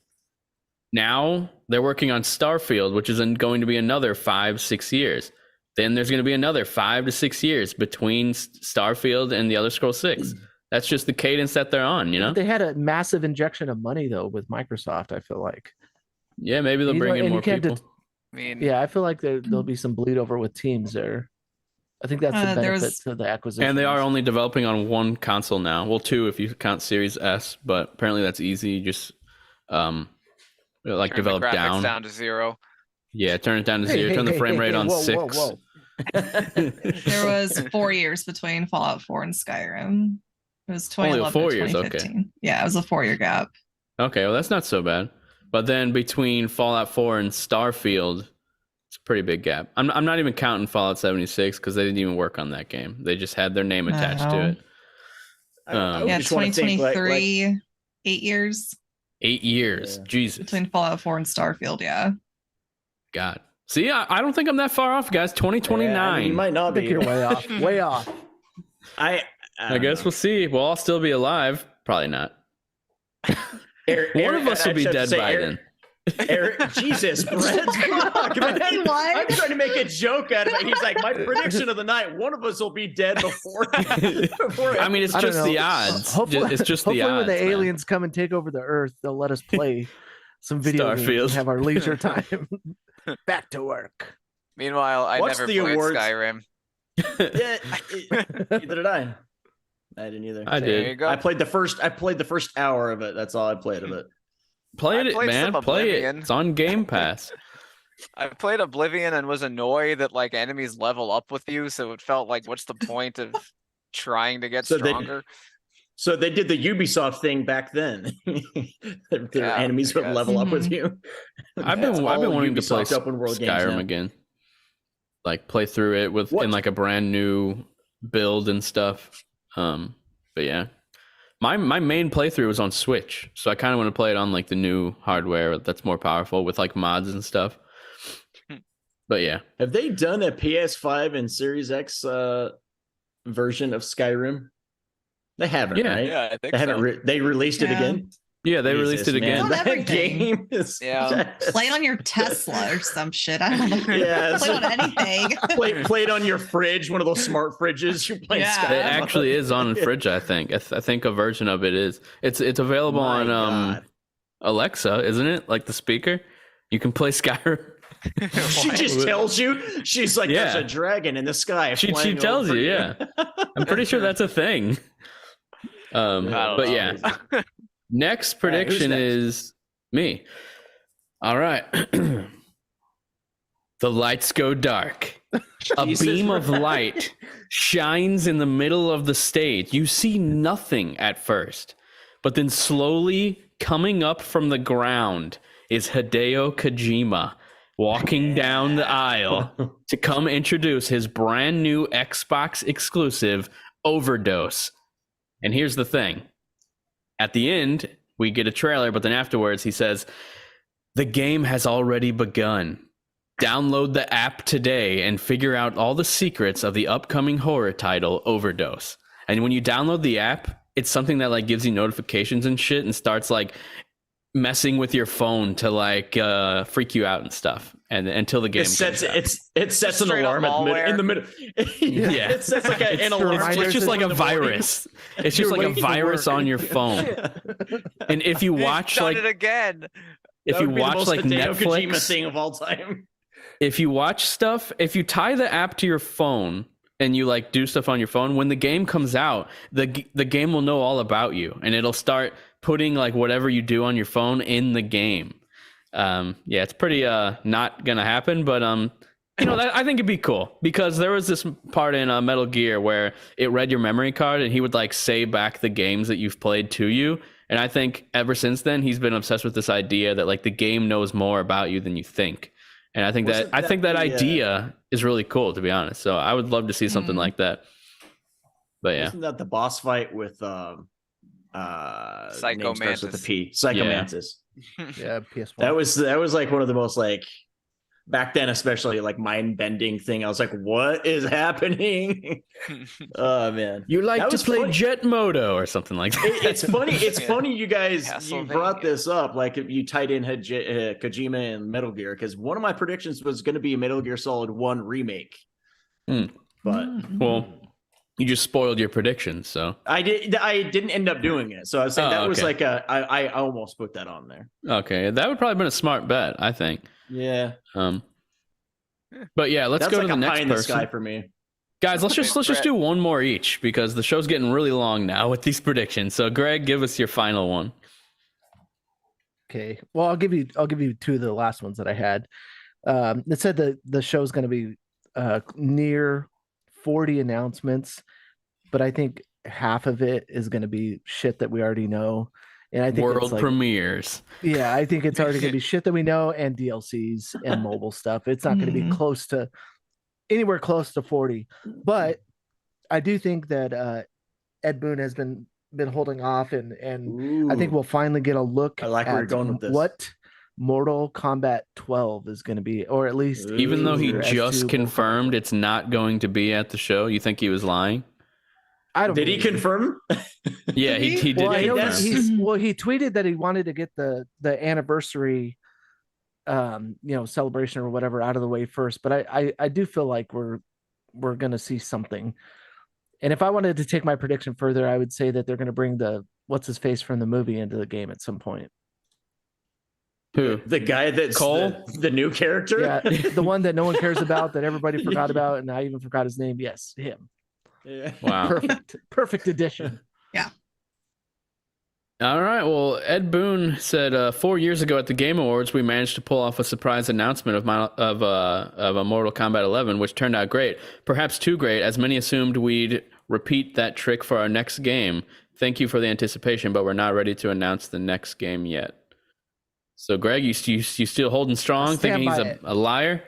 Now they're working on Starfield, which is going to be another 5-6 years. Then there's going to be another 5 to 6 years between Starfield and the Elder Scrolls 6. That's just the cadence that they're on, you know? They had a massive injection of money though with Microsoft, I feel like. Yeah, maybe they'll bring in more people. Yeah, I feel like there'll be some bleed over with teams there. I think that's the benefit to the acquisition. And they are only developing on one console now. Well, 2 if you count Series S, but apparently that's easy. You just turn develop the graphics down to 0. Yeah, turn it down to 0. Turn the frame rate on 6. Whoa. There was 4 years between Fallout 4 and Skyrim. It was 2011 Only 4 to years, 2015. okay. Yeah, it was a 4-year gap. Okay, well that's not so bad. But then between Fallout 4 and Starfield, It's a pretty big gap. I'm not even counting Fallout 76 because they didn't even work on that game. They just had their name attached to it. Yeah, 2023, 8 years. 8 years, Yeah. Jesus. Between Fallout 4 and Starfield, yeah. God. See, I don't think I'm that far off, guys. 2029. Yeah, I mean, you might I not think be. you're way off. Way off. I guess know. we'll see. We'll all still be alive. Probably not. One of us will be dead by then. Eric, Jesus, Brett, fuck, man. What? I'm trying to make a joke out of it. He's like, my prediction of the night: one of us will be dead before. I mean, it's I don't just the know. odds. Hopefully, It's just the hopefully odds. when the man. aliens come and take over the Earth, they'll let us play some video games Starfield. and have our leisure time. Back to work. Meanwhile, I What's never the played awards? Skyrim. Yeah, neither did I. I didn't either. I There you did. go. I played the first hour of it. That's all I played of it. Played I it, played man. some Play it. Oblivion. It's on Game Pass. I played Oblivion and was annoyed that like enemies level up with you, so it felt like what's the point of trying to get So they- stronger? So they did the Ubisoft thing back then. Their Yeah, enemies I would level up with guess. you. I've That's been all wanting to play Ubisoft open world games Skyrim now. again. Like play through it with What? in like a brand new build and stuff. But yeah. My main playthrough was on Switch, so I kind of want to play it on like the new hardware that's more powerful with like mods and stuff. But yeah, Have they done a PS5 and Series X version of Skyrim? They haven't, Yeah. right? Yeah, I think They haven't. They released it Yeah. again. yeah, they Jesus, released it man. again. Not That everything. game is Yeah. Play it on your Tesla or some shit. I don't know. Yeah, Play it on anything. play it on your fridge, one of those smart fridges. You're playing Yeah. Skyrim. It actually is on a fridge. I think. I think a version of it is. It's available My on God. Alexa, isn't it? Like the speaker, you can play Skyrim. She just tells you. She's like, Yeah. "There's a dragon in the sky." She flying tells over you, yeah. I'm pretty sure that's a thing. I don't But know. yeah, next prediction next? is me. All right. The lights go dark. A Jesus, beam of right. light shines in the middle of the stage. You see nothing at first, but then slowly coming up from the ground is Hideo Kojima walking down the aisle to come introduce his brand new Xbox exclusive Overdose. And here's the thing. At the end, we get a trailer, but then afterwards he says, "The game has already begun. Download the app today and figure out all the secrets of the upcoming horror title Overdose." And when you download the app, it's something that like gives you notifications and shit and starts like messing with your phone to like freak you out and stuff. And until the game It sets comes out. it sets an Straight up alarm in the middle. Yeah. It sets like an It's the alarm. reminder It's just like a virus. It's just You're like a late for virus work. on your phone. And if you watch Done like it again. if That you would be the watch most like Hideo Kojima Netflix, thing of all time. if you watch stuff, if you tie the app to your phone and you like do stuff on your phone, when the game comes out, the game will know all about you and it'll start putting like whatever you do on your phone in the game. Yeah, it's pretty not gonna happen, but you know, I think it'd be cool because there was this part in Metal Gear where it read your memory card and he would like say back the games that you've played to you. And I think ever since then he's been obsessed with this idea that like the game knows more about you than you think. And I think Wasn't that that the, idea is really cool, to be honest. So I would love to see something Mhm. like that. But yeah, Isn't that the boss fight with name starts with a Psychomantis. P? Psychomantis. Yeah, PS1. That was like one of the most like back then, especially like mind bending thing. I was like, what is happening? Oh man. you like That to was play funny. Jet Moto or something like that. It's funny. It's Yeah. funny you guys you Castlevania. brought this up. Like if you tied in Kojima and Metal Gear, because one of my predictions was going to be a Metal Gear Solid 1 remake. Hmm. But Well, you just spoiled your predictions, so I didn't end up doing it. So I was saying Oh, that was okay. like I almost put that on there. okay, that would probably been a smart bet, I think. Yeah. But yeah, let's That's go like to the a pie next in the person. sky for me. Guys, let's just do one more each because the show's getting really long now with these predictions. So Greg, give us your final one. Okay. Well, I'll give you two of the last ones that I had. It said that the show's going to be near 40 announcements, but I think half of it is going to be shit that we already know, And I think world it's like, premieres. yeah, I think it's already going to be shit that we know and DLCs and mobile stuff. It's not going to be close to anywhere close to 40. But I do think that Ed Boon has been holding off, and I think we'll finally get a look I like where you're at going with this. what Mortal Kombat 12 is going to be, or at least Even though he teaser as just to confirmed it's not going to be at the show, you think he was lying? I don't Did he believe it. confirm? Yeah, he did. Well, I know confirm. he tweeted that he wanted to get the anniversary celebration or whatever out of the way first, but I do feel like we're going to see something. And if I wanted to take my prediction further, I would say that they're going to bring the what's his face from the movie into the game at some point. Who? The guy that's Cole? the new character? Yeah, the one that no one cares about, that everybody forgot about, and I even forgot his name. Yes, him. Yeah. Wow. Perfect addition. Yeah. All right. Well, Ed Boon said 4 years ago at the Game Awards, we managed to pull off a surprise announcement of a Mortal Kombat 11, which turned out great. Perhaps too great, as many assumed we'd repeat that trick for our next game. Thank you for the anticipation, but we're not ready to announce the next game yet. So, Greg, you still holding strong, thinking he's a liar?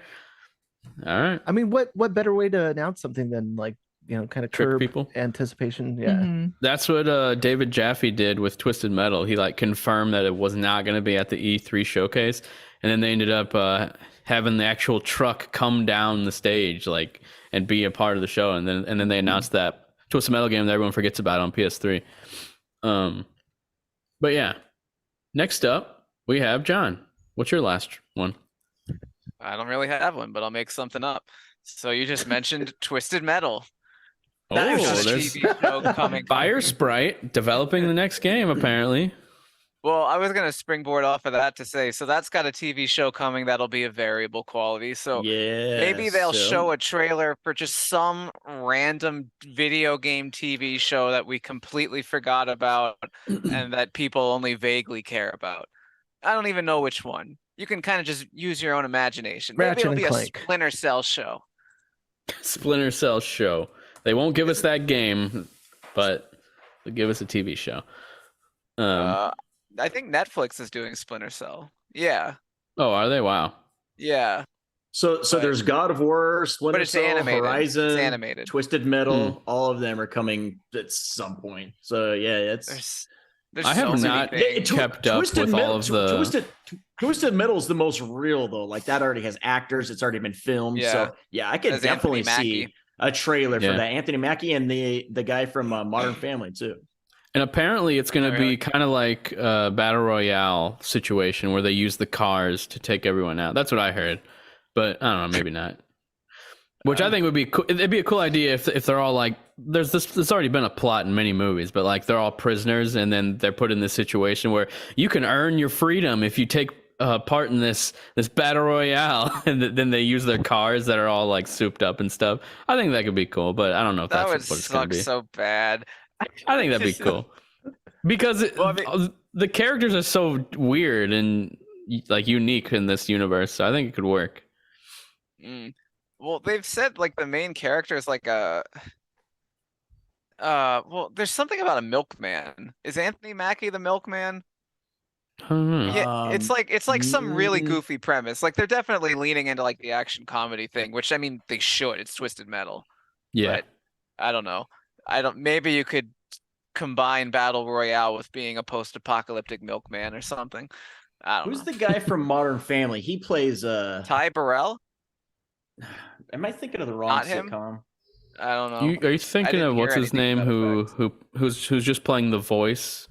All right. I mean, what better way to announce something than like, kind of Trick curb people? anticipation? Yeah. That's what David Jaffe did with Twisted Metal. He confirmed that it was not going to be at the E3 showcase, and then they ended up having the actual truck come down the stage and be a part of the show, and then they announced that Twisted Metal game that everyone forgets about on PS3. But yeah, next up we have John. What's your last one? I don't really have one, but I'll make something up. So you just mentioned Twisted Metal. Oh, There's a there's TV show coming. Fire Sprite developing the next game, apparently. Well, I was gonna springboard off of that to say, so that's got a TV show coming that'll be of variable quality. So Yeah. maybe they'll show a trailer for just some random video game TV show that we completely forgot about and that people only vaguely care about. I don't even know which one. You can kind of just use your own imagination. Maybe Ratchet it'll and be Clank. a Splinter Cell show. Splinter Cell show. They won't give us that game, but they'll give us a TV show. I think Netflix is doing Splinter Cell. Yeah. Oh, are they? Wow. Yeah. So there's God of War, Splinter it's Cell, animated. Horizon, It's animated. Twisted Metal. All of them are coming at some point. So yeah, There's I have so many not things. kept up with all of the. Twisted Metal is the most real though. Like that already has actors. It's already been filmed. Yeah. So yeah, I could As definitely Anthony see Mackie. a trailer Yeah. for that. Anthony Mackie and the guy from Modern Family too. And apparently, it's going to be kind of like a battle royale situation where they use the cars to take everyone out. That's what I heard, but I don't know, maybe not. Which I think would be cool. It'd be a cool idea if they're all like, there's already been a plot in many movies, but like they're all prisoners and then they're put in this situation where you can earn your freedom if you take part in this battle royale, and then they use their cars that are all like souped up and stuff. I think that could be cool, but I don't know if That would that's what it's going to suck be. so bad. I think that'd be cool because the characters are so weird and like unique in this universe. So I think it could work. Well, they've said like the main character is like well, there's something about a milkman. Is Anthony Mackie the milkman? I don't know. Yeah, it's like some really goofy premise. Like they're definitely leaning into like the action comedy thing, which I mean they should. It's Twisted Metal. Yeah. But I don't know. Maybe you could combine Battle Royale with being a post-apocalyptic milkman or something. I don't know. Who's the guy from Modern Family? He plays Ty Burrell? Am I thinking of the wrong Not him? sitcom? I don't know. Are you thinking didn't of hear what's his anything name to that who's just playing the voice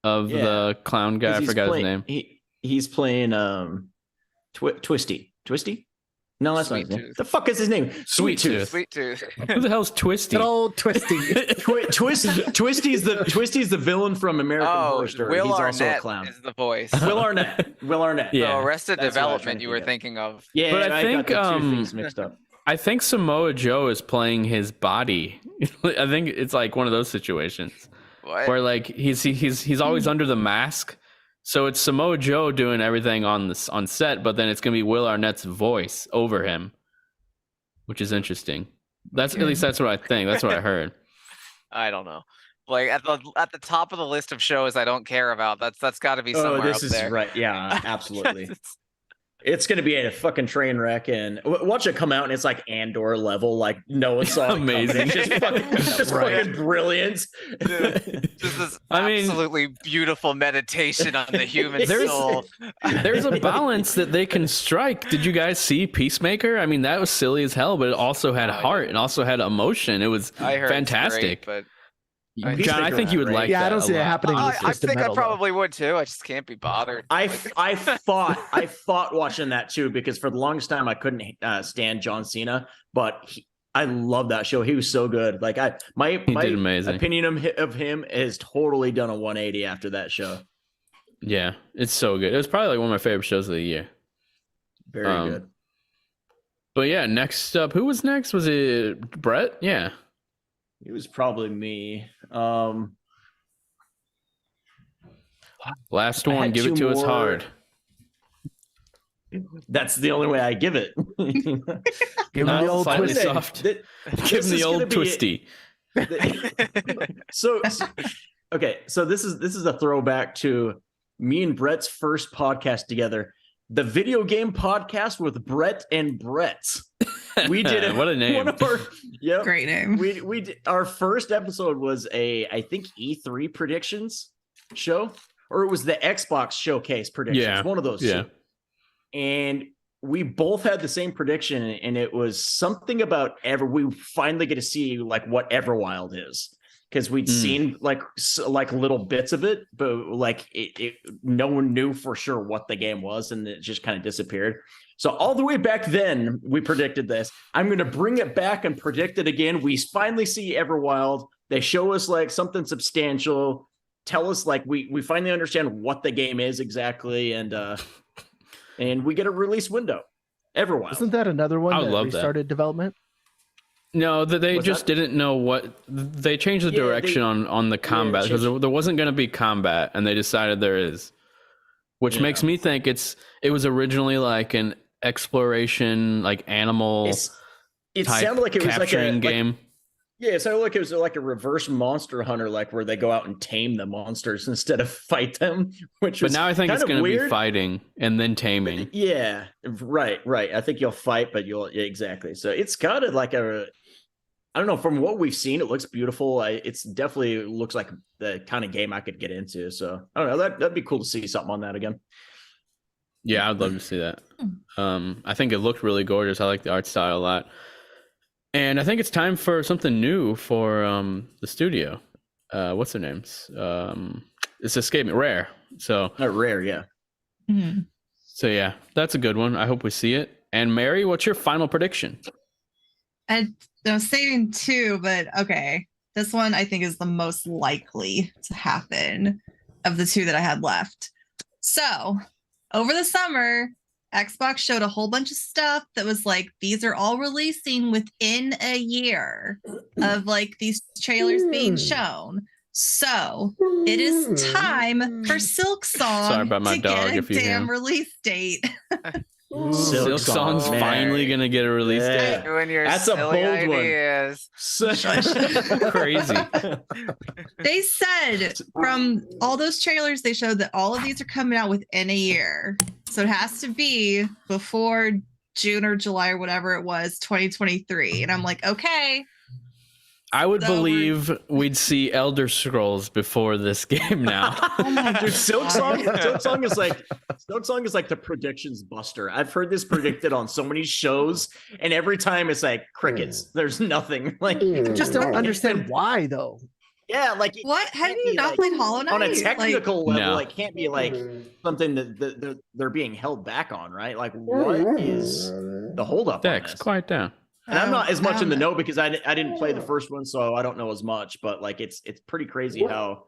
of the clown guy? I He's forgot playing- his name. He's playing Twisty. No, that's not his name. Sweet Tooth. The fuck is his name? Sweet Tooth. Sweet Tooth. Who the hell's Twisty? Good old Twisty. Twisty's the villain from American Horror Story. Will He's Arnett also a clown. is the voice. Will Arnett. Yeah. So Arrested That's what I was Development trying to you were think of. thinking of. Yeah, But I think, got the two things mixed up. I think Samoa Joe is playing his body. I think it's like one of those situations What? where like he's always under the mask. So it's Samoa Joe doing everything on set, but then it's gonna be Will Arnett's voice over him, which is interesting. At least that's what I think. That's what I heard. I don't know. Like at the top of the list of shows I don't care about. That's got to be somewhere this up is there. right. Yeah, absolutely. It's gonna be a fucking train wreck, and watch it come out, and it's like Andor level, like no one saw it coming. Amazing. It's just fucking brilliant. This is I mean- absolutely beautiful meditation on the human There's- soul. There's a balance that they can strike. Did you guys see Peacemaker? I mean, that was silly as hell, but it also had heart and also had emotion. It was I heard fantastic. it's great, John, I think you would like Yeah, that I don't a see it lot. happening. but with I Twisted think I Metal, though. probably would too. I just can't be bothered. I fought watching that too, because for the longest time I couldn't stand John Cena, but I love that show. He was so good. Like my did amazing. opinion of him has totally done a 180 after that show. Yeah, it's so good. It was probably like one of my favorite shows of the year. Very good. But yeah, next up, who was next? Was it Brett? Yeah. It was probably me. Last I one, had give it two to us more. hard. That's the only way I give it. Give him the old slightly twisty. soft. Give him the old twisty. So okay, so this is a throwback to me and Brett's first podcast together, the video game podcast with Brett and Brett. We did it. What a name. One of our, yep. Great name. We did, our first episode was I think E3 predictions show, or it was the Xbox showcase predictions. Yeah. One of those Yeah. two. And we both had the same prediction, and it was something about we finally get to see like what Everwild is, because we'd seen like little bits of it, but like no one knew for sure what the game was, and it just kind of disappeared. So all the way back then, we predicted this. I'm going to bring it back and predict it again. We finally see Everwild. They show us like something substantial, tell us like we finally understand what the game is exactly, and we get a release window. Everwild. Isn't that another one I would that love that. restarted development? No, they What's just that? didn't know what they changed the Yeah, direction on the combat, because there wasn't going to be combat, and they decided there is, which Yeah. makes me think it was originally like an exploration, like animal It type sounded like it was like capturing a game. Yeah, it sounded like it was like a reverse Monster Hunter, like where they go out and tame the monsters instead of fight them. Which But was now I think kind it's of going to be weird. fighting and then taming. Yeah, right. I think you'll fight, but yeah, exactly. So it's got like I don't know. From what we've seen, it looks beautiful. It's definitely looks like the kind of game I could get into. So I don't know. That'd be cool to see something on that again. Yeah, I'd love to see that. I think it looked really gorgeous. I like the art style a lot. And I think it's time for something new for the studio. What's their names? It's escaped me. Rare. So Rare, yeah. Mhm. So yeah, that's a good one. I hope we see it. And Mary, what's your final prediction? I was saving two, but okay. This one I think is the most likely to happen of the two that I had left. So over the summer, Xbox showed a whole bunch of stuff that was like, these are all releasing within a year of like these trailers being shown. So it is time for Silk Song Sorry about my to dog, get a if you hear damn him. release date. Silk Song's man. finally gonna get a release Yeah. date. Doing your That's a silly bold one. ideas. Crazy. They said from all those trailers, they showed that all of these are coming out within a year. So it has to be before June or July or whatever it was, 2023. And I'm like, okay. I would So believe we'd see Elder Scrolls before this game now. Oh my Dude, Silk God. Song is like the predictions buster. I've heard this predicted on so many shows, and every time it's like crickets. There's nothing. Like I just don't understand why though. yeah, like What? Have can't you be, not like, played Hollow Knight? on a technical level, No. it can't be like something that they're being held back on, right? Like what is the holdup on Dex, this? quiet down. And I'm not as I much don't in the know because I didn't play the first one, so I don't know as much. But like it's pretty crazy how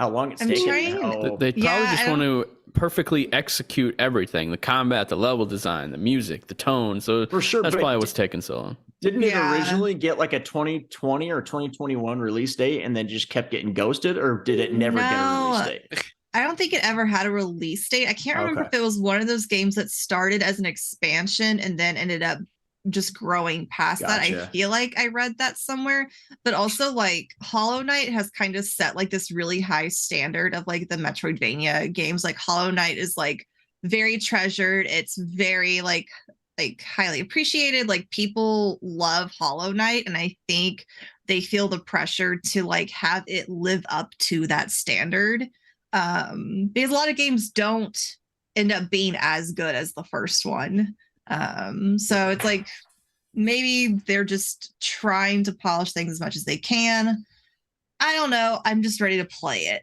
long it's I'm taken. trying- and how- They probably Yeah, just I want to perfectly execute everything: the combat, the level design, the music, the tone. So for sure, that's but probably what's taking so long. didn't it Yeah. originally get like a 2020 or 2021 release date and then just kept getting ghosted, or did it never get a No. release date? I don't think it ever had a release date. I can't remember Okay. if it was one of those games that started as an expansion and then ended up just growing past that. I Gotcha. feel like I read that somewhere, but also like Hollow Knight has kind of set like this really high standard of like the Metroidvania games. Like Hollow Knight is like very treasured. It's very like highly appreciated. Like people love Hollow Knight, and I think they feel the pressure to like have it live up to that standard. Because a lot of games don't end up being as good as the first one. So it's like maybe they're just trying to polish things as much as they can. I don't know. I'm just ready to play it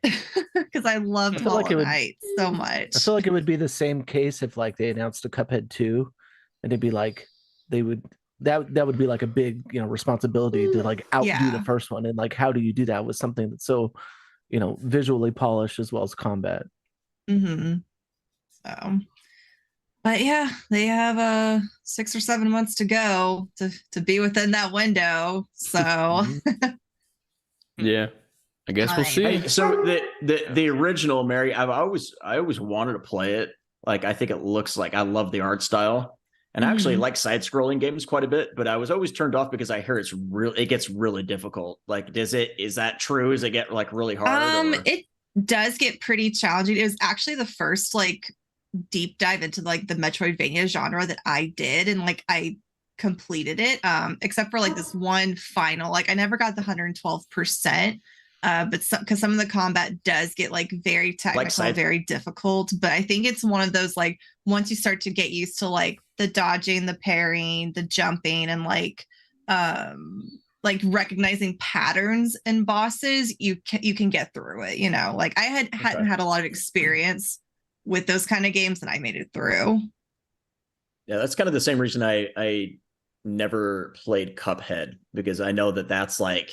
because I loved Hollow Knight so much. I feel like it would be the same case if like they announced a Cuphead 2, and it'd be like that would be like a big, you know, responsibility to like outdo the first one. And like, how do you do that with something that's so, you know, visually polished as well as combat? Mm-hmm. So, but yeah, they have 6 or 7 months to go to be within that window. So yeah, I guess we'll see. Hey, so the original Mary, I always wanted to play it. Like, I think it looks like, I love the art style, and I actually like side-scrolling games quite a bit. But I was always turned off because I hear it gets really difficult. Like, is that true? Does it get like really hard? It does get pretty challenging. It was actually the first like deep dive into like the Metroidvania genre that I did, and like I completed it, except for like this one final. Like I never got the 112%. But because some of the combat does get like very technical, like very difficult. But I think it's one of those like once you start to get used to like the dodging, the parrying, the jumping, and like recognizing patterns in bosses, you can get through it. You know, like I hadn't had a lot of experience with those kind of games, and I made it through. Yeah, that's kind of the same reason I never played Cuphead, because I know that's like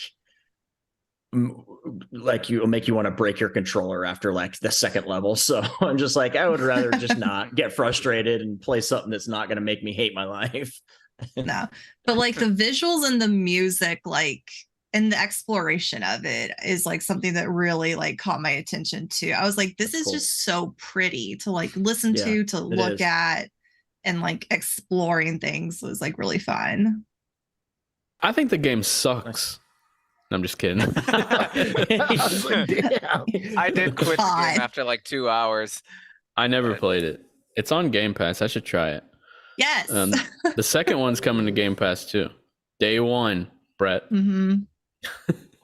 you'll make you want to break your controller after like the second level. So I'm just like, I would rather just not get frustrated and play something that's not going to make me hate my life. No, but like the visuals and the music, like, and the exploration of it is like something that really like caught my attention too. I was like, this is just so pretty to like listen to look at, and like exploring things was like really fun. I think the game sucks. I'm just kidding. I did quit the game after like 2 hours. I never played it. It's on Game Pass. I should try it. Yes. The second one's coming to Game Pass too. Day one, Brett. Mm-hmm.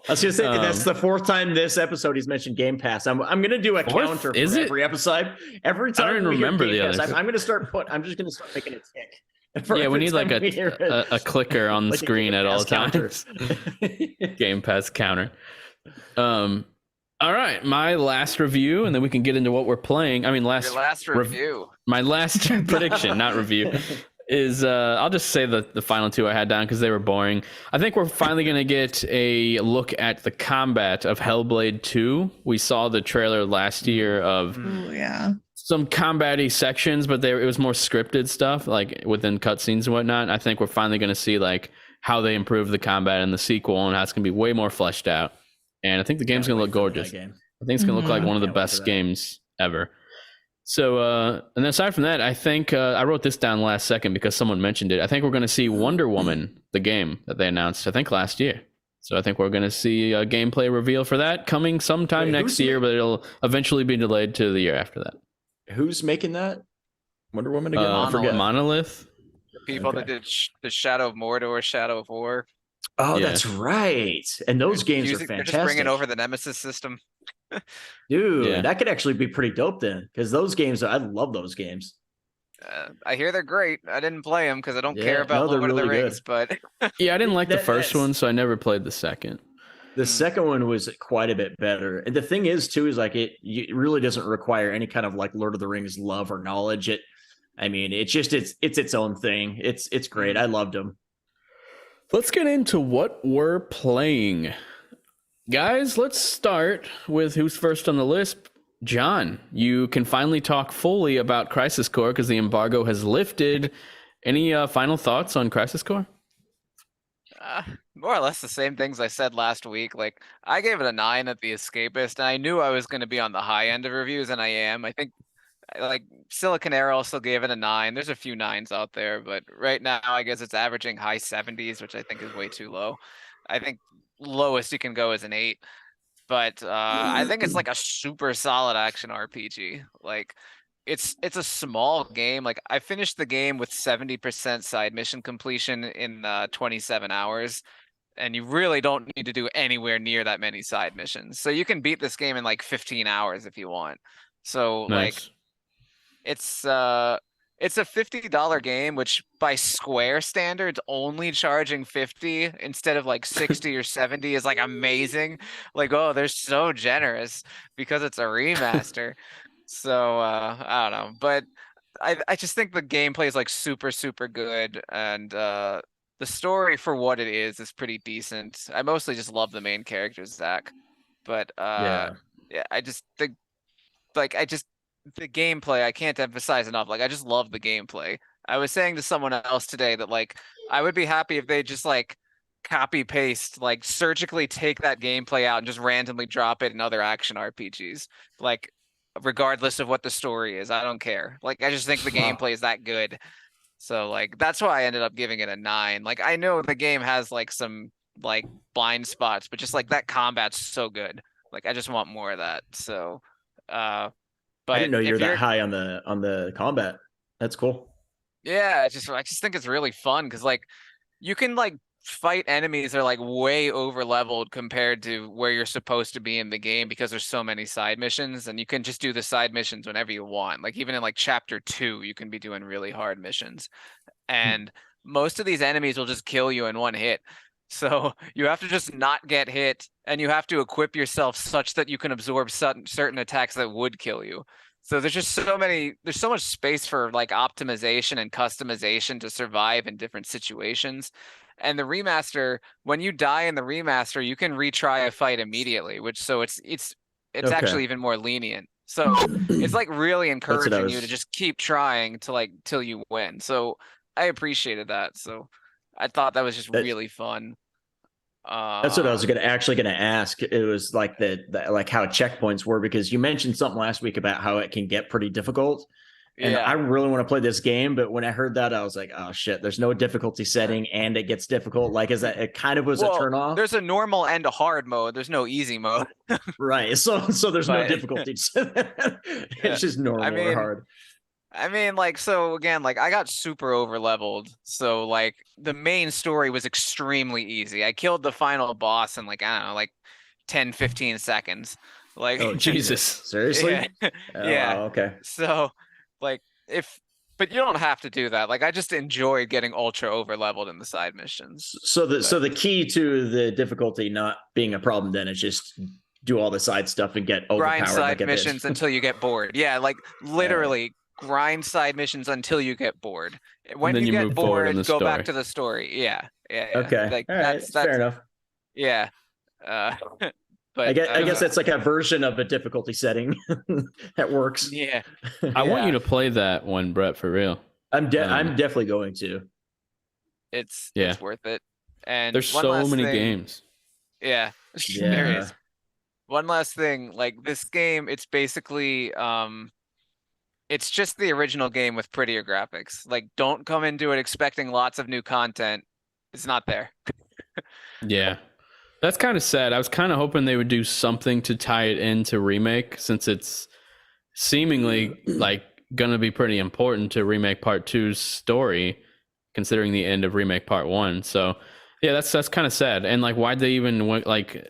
I was gonna say that's the 4th time this episode he's mentioned Game Pass. I'm gonna do a counter for every episode. Every time I don't even remember the others. I'm just gonna start making it tick. Yeah, we need like a clicker on the screen at all times. Game Pass counter. All right, my last review, and then we can get into what we're playing. I mean, Your last review. My last prediction, not review, is I'll just say the final 2 I had down because they were boring. I think we're finally going to get a look at the combat of Hellblade 2. We saw the trailer last year of some combat-y sections, but it was more scripted stuff, like within cutscenes and whatnot. I think we're finally going to see like how they improve the combat in the sequel, and how it's going to be way more fleshed out. And I think the game's going to look gorgeous. I think it's going to look like one of the best games ever. So, and then aside from that, I think I wrote this down last second because someone mentioned it. I think we're going to see Wonder Woman, the game that they announced, I think last year. So I think we're going to see a gameplay reveal for that coming sometime next year, but it'll eventually be delayed to the year after that. Who's making that? Wonder Woman again? I forget. Monolith. The people that did the Shadow of Mordor, Shadow of War. Oh, that's right. And those games are fantastic. They're just bringing over the Nemesis system. Dude, that could actually be pretty dope then, because those games, I love those games. I hear they're great. I didn't play them because I don't care about Lord of the Rings, but yeah, I didn't like the first one, so I never played the second. The second one was quite a bit better. And the thing is, too, is like it really doesn't require any kind of like Lord of the Rings love or knowledge. It's its own thing. It's great. I loved them. Let's get into what we're playing. Guys, let's start with who's first on the list. John, you can finally talk fully about Crisis Core because the embargo has lifted. Any final thoughts on Crisis Core? More or less the same things I said last week. Like, I gave it a 9 at The Escapist, and I knew I was going to be on the high end of reviews, and I am. I think like Silicon Air also gave it a 9. There's a few 9s out there, but right now I guess it's averaging high 70s, which I think is way too low. I think lowest you can go is an 8. But I think it's like a super solid action RPG. Like it's a small game. Like I finished the game with 70% side mission completion in 27 hours. And you really don't need to do anywhere near that many side missions. So you can beat this game in like 15 hours if you want. So like Nice. it's a $50 game, which by Square standards, only charging 50 instead of like 60 or 70 is like amazing. Like, oh, they're so generous because it's a remaster. So I don't know, but I just think the gameplay is like super, super good, and the story for what it is pretty decent. I mostly just love the main character, Zach. But yeah, I just think like the gameplay, I can't emphasize enough. Like I just love the gameplay. I was saying to someone else today that like I would be happy if they just like copy paste, like surgically take that gameplay out and just randomly drop it in other action RPGs. Like regardless of what the story is, I don't care. Like I just think the gameplay is that good. So like that's why I ended up giving it a 9. Like I know the game has like some like blind spots, but just like that combat's so good. Like I just want more of that. So but I didn't know you were if that high on the combat. That's cool. Yeah, I just think it's really fun because like you can like fight enemies that are like way over leveled compared to where you're supposed to be in the game because there's so many side missions, and you can just do the side missions whenever you want. Like even in like chapter 2, you can be doing really hard missions. And most of these enemies will just kill you in one hit. So you have to just not get hit, and you have to equip yourself such that you can absorb certain attacks that would kill you. So there's just there's so much space for like optimization and customization to survive in different situations. And the remaster, when you die in the remaster, you can retry a fight immediately, which so it's Okay. actually even more lenient. So it's like really encouraging you to just keep trying to like till you win. So I appreciated that. So I thought that was just really fun. That's what I was gonna ask. It was like the like how checkpoints were, because you mentioned something last week about how it can get pretty difficult. And Yeah. I really want to play this game, but when I heard that, I was like, "Oh shit!" There's no difficulty setting, and it gets difficult. Like, is that it? Kind of was a turn off. There's a normal and a hard mode. There's no easy mode. Right. So there's no difficulty. It's just normal or hard. I mean, like, so again, like I got super over leveled. So like the main story was extremely easy. I killed the final boss in like, I don't know, like 10, 15 seconds. Like, Oh, Jesus. Seriously? Yeah. Yeah. Wow, okay. So like but you don't have to do that. Like I just enjoyed getting ultra over leveled in the side missions. So the key to the difficulty not being a problem then is just do all the side stuff and get overpowered. Grind side like missions until you get bored. Yeah, like literally grind side missions until you get bored. When then you you get move forward in bored, the go back story. to the story. Yeah. Okay. Like all right. that's Fair enough. Yeah. But I guess that's like a version of a difficulty setting that works. Yeah. I want you to play that one, Brett, for real. I'm definitely going to. It's Yeah. worth it. And There's one so last many thing- games. Yeah. There is. One last thing, like this game, it's basically it's just the original game with prettier graphics. Like don't come into it expecting lots of new content. It's not there. Yeah. That's kind of sad. I was kind of hoping they would do something to tie it into Remake, since it's seemingly like going to be pretty important to Remake Part 2's story, considering the end of Remake Part 1. So, yeah, that's kind of sad. And like, why'd they even like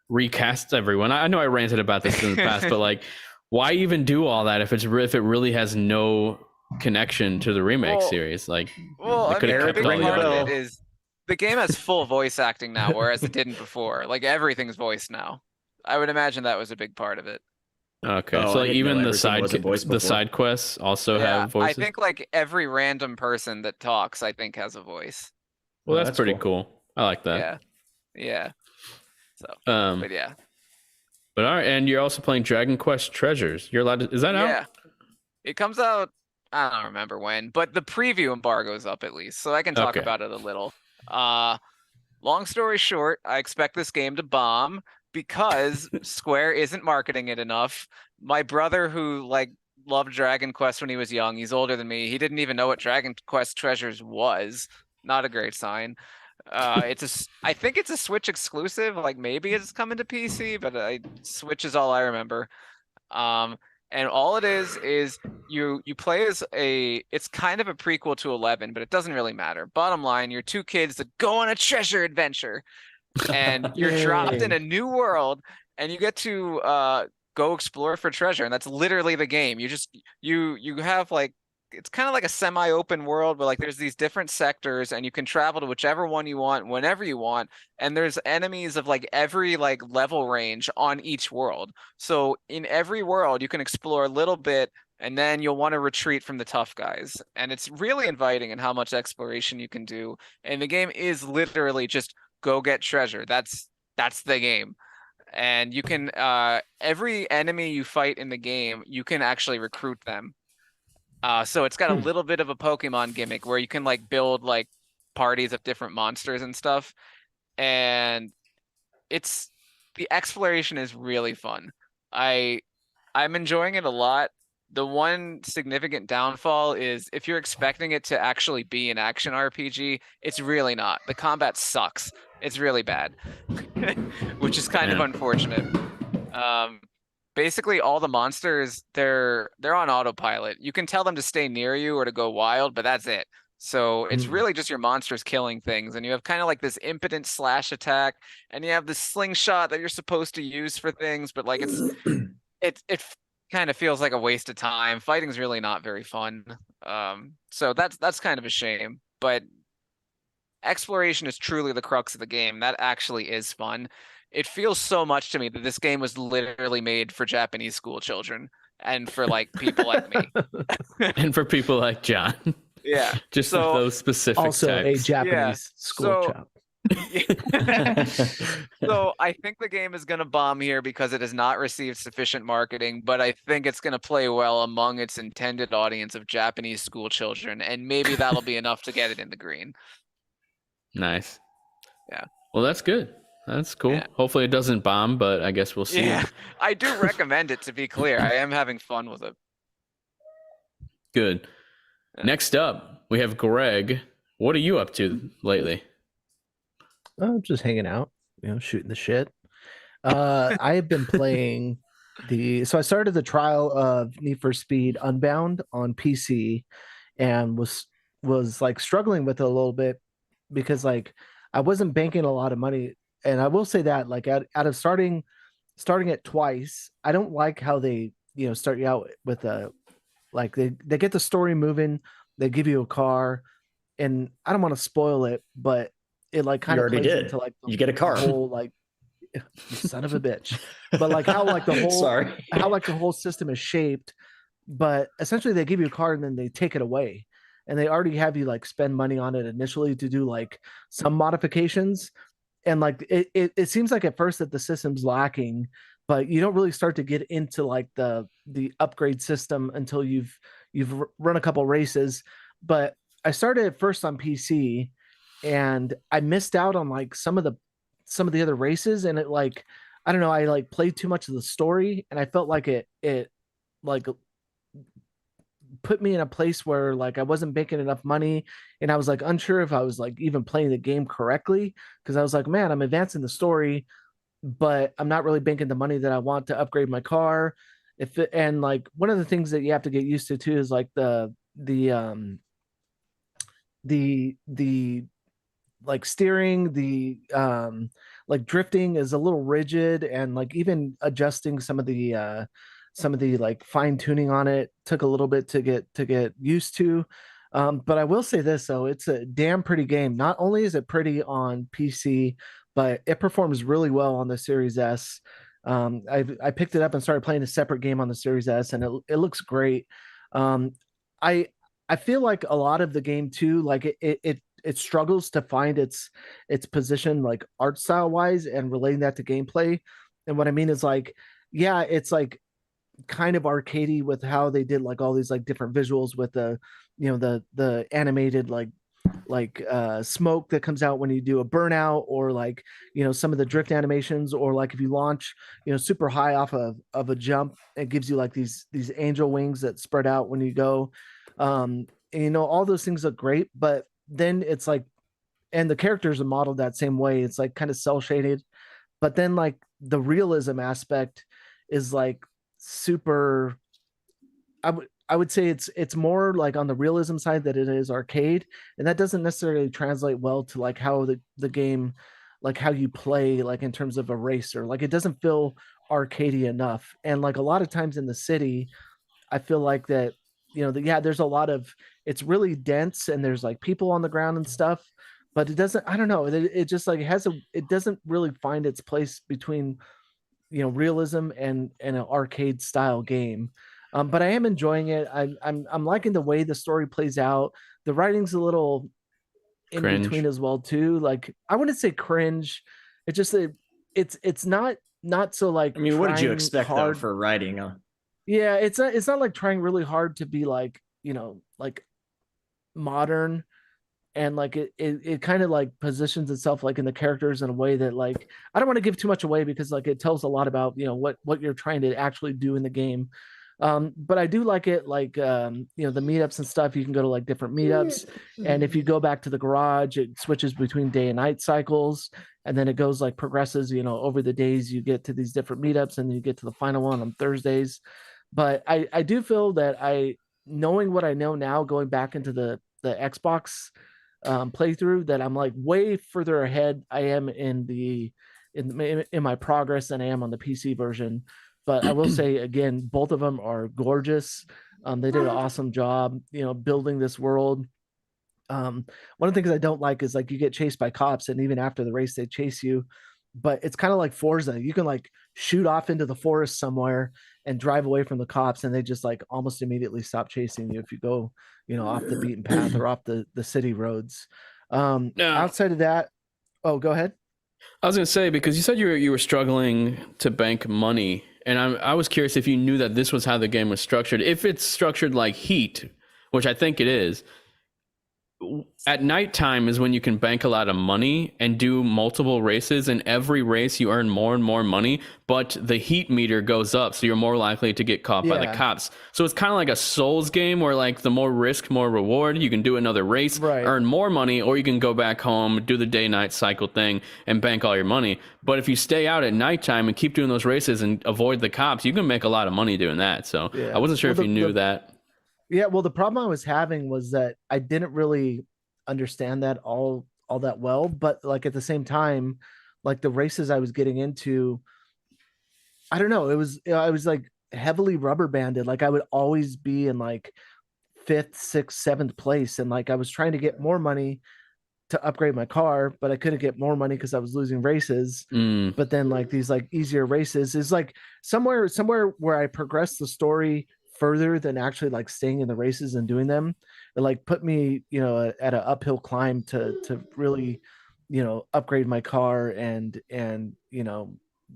recast everyone? I know I ranted about this in the past, but like, why even do all that if it really has no connection to the Remake series? Like, I could've mean, a kept big all the part other- of it is the game has full voice acting now, whereas it didn't before. Like everything's voiced now. I would imagine that was a big part of it. Okay, Oh, so I like, didn't even know the everything was a voice before. side quests also Yeah, have voices. I think like every random person that talks, I think has a voice. Well, Oh, that's pretty cool. I like that. Yeah. So, But but yeah. But all right, and you're also playing Dragon Quest Treasures. You're allowed to, is that out? Yeah. It comes out, I don't remember when, but the preview embargo is up at least, so I can talk Okay. about it a little. Long story short, I expect this game to bomb because Square isn't marketing it enough. My brother, who like loved Dragon Quest when he was young. He's older than me. He didn't even know what Dragon Quest Treasures was. Not a great sign. I think it's a Switch exclusive. Like maybe it's coming to PC, but Switch is all I remember. And all it is you play as it's kind of a prequel to 11, but it doesn't really matter. Bottom line, you're two kids that go on a treasure adventure, and you're dropped in a new world, and you get to go explore for treasure, and that's literally the game. You have like, it's kind of like a semi-open world, but like there's these different sectors, and you can travel to whichever one you want whenever you want, and there's enemies of like every like level range on each world. So in every world you can explore a little bit, and then you'll want to retreat from the tough guys, and it's really inviting in how much exploration you can do. And the game is literally just go get treasure. That's the game. And you can every enemy you fight in the game, you can actually recruit them. So it's got a little bit of a Pokemon gimmick where you can like build like parties of different monsters and stuff. And the exploration is really fun. I'm enjoying it a lot. The one significant downfall is if you're expecting it to actually be an action RPG, it's really not. The combat sucks. It's really bad, which is kind of unfortunate. Basically all the monsters, they're on autopilot. You can tell them to stay near you or to go wild, but that's it. So it's really just your monsters killing things, and you have kind of like this impotent slash attack, and you have this slingshot that you're supposed to use for things, but like it kind of feels like a waste of time. Fighting's really not very fun. So that's kind of a shame, but exploration is truly the crux of the game. That actually is fun. It feels so much to me that this game was literally made for Japanese school children and for like people like me. And for people like John. Yeah. Just those specific also types. a Japanese school child. So I think the game is going to bomb here because it has not received sufficient marketing, but I think it's going to play well among its intended audience of Japanese school children, and maybe that'll be enough to get it in the green. Nice. Yeah. Well, that's good. That's cool. Yeah. Hopefully it doesn't bomb, but I guess we'll see. Yeah, I do recommend it, to be clear. I am having fun with it. Good. Yeah. Next up, we have Greg. What are you up to lately? Oh, just hanging out, shooting the shit. I have been playing so I started the trial of Need for Speed Unbound on PC, and was like struggling with it a little bit because like I wasn't banking a lot of money. And I will say that like out of starting it twice, I don't like how they start you out with like they get the story moving, they give you a car, and I don't want to spoil it, but it like kind of plays into like you get a car, whole like you son of a bitch, but like how like the whole how like the whole system is shaped, but essentially they give you a car and then they take it away, and they already have you like spend money on it initially to do like some modifications. And like it seems like at first that the system's lacking, but you don't really start to get into like the upgrade system until you've run a couple races. But I started at first on PC, and I missed out on like some of the other races, and it like I don't know, I like played too much of the story, and I felt like it like put me in a place where like I wasn't making enough money, and I was like unsure if I was like even playing the game correctly, because I was like, man, I'm advancing the story, but I'm not really banking the money that I want to upgrade my car. And like one of the things that you have to get used to too is like the like steering, the like drifting is a little rigid, and like even adjusting some of the like fine tuning on it took a little bit to get used to. But I will say this though, it's a damn pretty game. Not only is it pretty on PC, but it performs really well on the Series S. I picked it up and started playing a separate game on the Series S, and it looks great. I feel like a lot of the game too, like it struggles to find its position like art style wise and relating that to gameplay. And what I mean is like, yeah, it's like kind of arcadey with how they did like all these like different visuals with the the animated like smoke that comes out when you do a burnout, or like, some of the drift animations, or like if you launch, super high off of a jump, it gives you like these angel wings that spread out when you go. And, all those things look great, but then it's like, and the characters are modeled that same way. It's like kind of cell shaded, but then like the realism aspect is like super. I would say it's more like on the realism side that it is arcade, and that doesn't necessarily translate well to like how the game, like how you play, like in terms of a racer. Like it doesn't feel arcadey enough, and like a lot of times in the city, I feel like that, there's a lot of, it's really dense and there's like people on the ground and stuff, but it doesn't, I don't know, it just like it doesn't really find its place between, realism and an arcade style game. But I am enjoying it. I'm liking the way the story plays out. The writing's a little in Cringe. between as well too. Like I wouldn't say cringe. It's just it's not so like. I mean, what did you trying expect though hard. for writing? Yeah, it's not like trying really hard to be like, like modern, and like it kind of like positions itself like in the characters in a way that, like, I don't want to give too much away because like it tells a lot about, what you're trying to actually do in the game. But I do like it, like, the meetups and stuff. You can go to like different meetups, and if you go back to the garage, it switches between day and night cycles, and then it goes like progresses, over the days. You get to these different meetups, and you get to the final one on Thursdays. But I do feel that knowing what I know now, going back into the Xbox playthrough, that I'm like way further ahead I am in my progress than I am on the PC version. But I will say again, both of them are gorgeous. They did an awesome job, building this world. One of the things I don't like is like you get chased by cops, and even after the race they chase you. But it's kind of like Forza. You can like shoot off into the forest somewhere and drive away from the cops, and they just like almost immediately stop chasing you if you go, off the beaten path or off the city roads. Outside of that, oh, go ahead. I was gonna say, because you said you were struggling to bank money, and I was curious if you knew that this was how the game was structured. If it's structured like Heat, which I think it is, at nighttime is when you can bank a lot of money and do multiple races, and every race you earn more and more money, but the heat meter goes up, so you're more likely to get caught by the cops. So it's kind of like a Souls game where like the more risk, more reward. You can do another race, earn more money, or you can go back home, do the day-night cycle thing, and bank all your money. But if you stay out at nighttime and keep doing those races and avoid the cops, you can make a lot of money doing that. So I wasn't sure if you knew that. Yeah, well, the problem I was having was that I didn't really understand that all that well, but like at the same time, like the races I was getting into, I don't know, I was like heavily rubber banded. Like I would always be in like 5th, 6th, 7th place, and like I was trying to get more money to upgrade my car, but I couldn't get more money because I was losing races. But then like these like easier races is like somewhere where I progressed the story further than actually like staying in the races and doing them. It like put me, at an uphill climb to really, upgrade my car and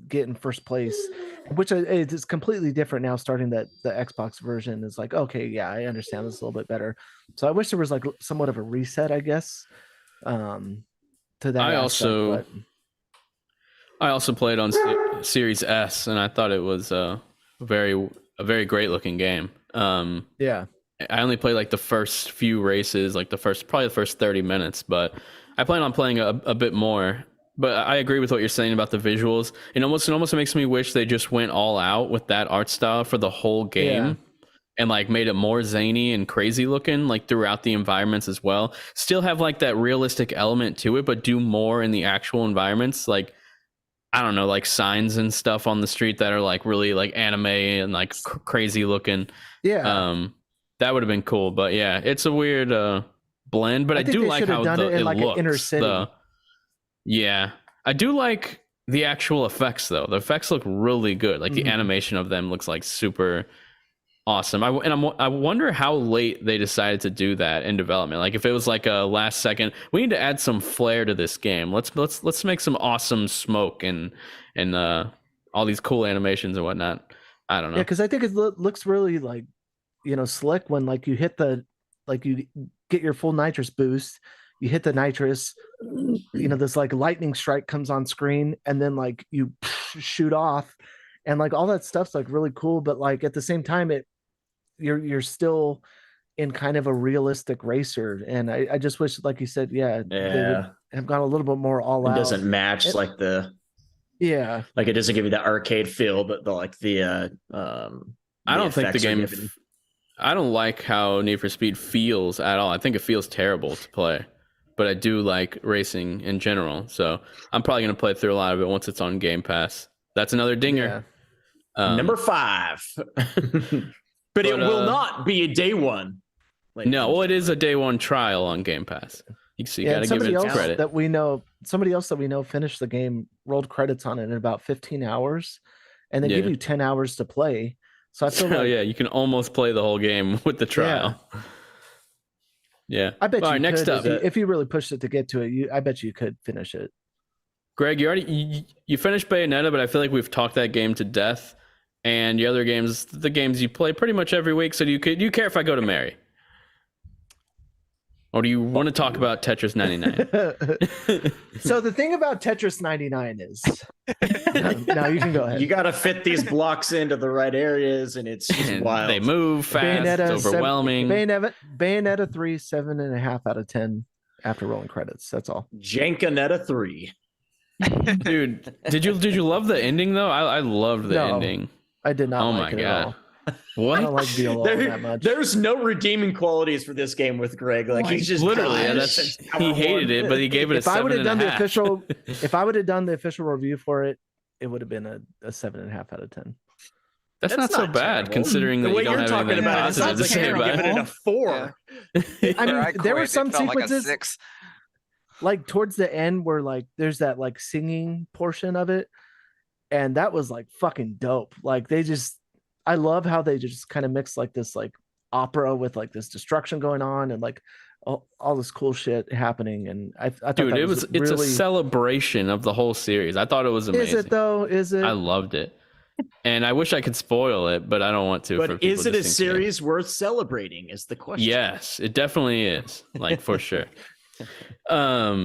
get in first place, which is completely different now. Starting the Xbox version is like, okay, yeah, I understand this a little bit better. So I wish there was like somewhat of a reset, I guess, to that. I also played on Series S, and I thought it was a very great looking game. I only played like the first few races, like probably the first 30 minutes, but I plan on playing a bit more. But I agree with what you're saying about the visuals. It almost makes me wish they just went all out with that art style for the whole game, and like made it more zany and crazy looking, like throughout the environments as well. Still have like that realistic element to it, but do more in the actual environments. Like, I don't know, like signs and stuff on the street that are like really like anime and like crazy looking. That would have been cool. But yeah, it's a weird blend, but I do like how it like looks. Inner city. I do like the actual effects though. The effects look really good. Like the animation of them looks like super awesome. I wonder how late they decided to do that in development. Like if it was like a last second, we need to add some flair to this game. Let's make some awesome smoke and all these cool animations and whatnot. I don't know. Yeah, because I think it looks really like, slick when like you hit the, like you get your full nitrous boost. You hit the nitrous, this like lightning strike comes on screen, and then like you shoot off, and like all that stuff's like really cool. But like at the same time, you're still in kind of a realistic racer, and I just wish, like you said, they would have gone a little bit more all out. It doesn't match like it doesn't give you the arcade feel, but I don't think the game. I don't like how Need for Speed feels at all. I think it feels terrible to play, but I do like racing in general. So I'm probably going to play through a lot of it once it's on Game Pass. That's another dinger. Yeah. Number 5. But it will not be a day one. No, well, it is a day one trial on Game Pass. You got to give it its credit. Somebody else that we know finished the game, rolled credits on it in about 15 hours, and they give you 10 hours to play. So I feel you can almost play the whole game with the trial. Yeah. I bet you next could, up. if you really pushed it to get to it, I bet you could finish it. Greg, you finished Bayonetta, but I feel like we've talked that game to death. And the other games, the games you play pretty much every week. So do you care if I go to Mary? Or do you want to talk about Tetris 99? So the thing about Tetris 99 is, no, you can go ahead. You got to fit these blocks into the right areas, and it's just wild. They move fast. It's overwhelming. Bayonetta 3, 7.5 out of 10 after rolling credits. That's all. Jankanetta 3. Dude, did you love the ending though? I loved the ending. I did not. Oh like my it god. At all. What? I don't like being alone that much. There's no redeeming qualities for this game with Greg. Like he's just literally, he hated it, but he gave it a 7.5. If I would have done the official review for it, it would have been a 7.5 out of 10. That's not so bad, terrible. Considering that you don't have anything positive to say about it. Give it a 4. I mean, there were some sequences like a 6. Like towards the end where like there's that like singing portion of it, and that was like fucking dope. Like I love how they just kind of mix like this like opera with like this destruction going on and like all this cool shit happening. And I thought it's a celebration of the whole series. I thought it was amazing. Is it though? Is it? I loved it. And I wish I could spoil it, but I don't want to. But is it a series worth celebrating is the question. Yes, it definitely is. Like for sure. All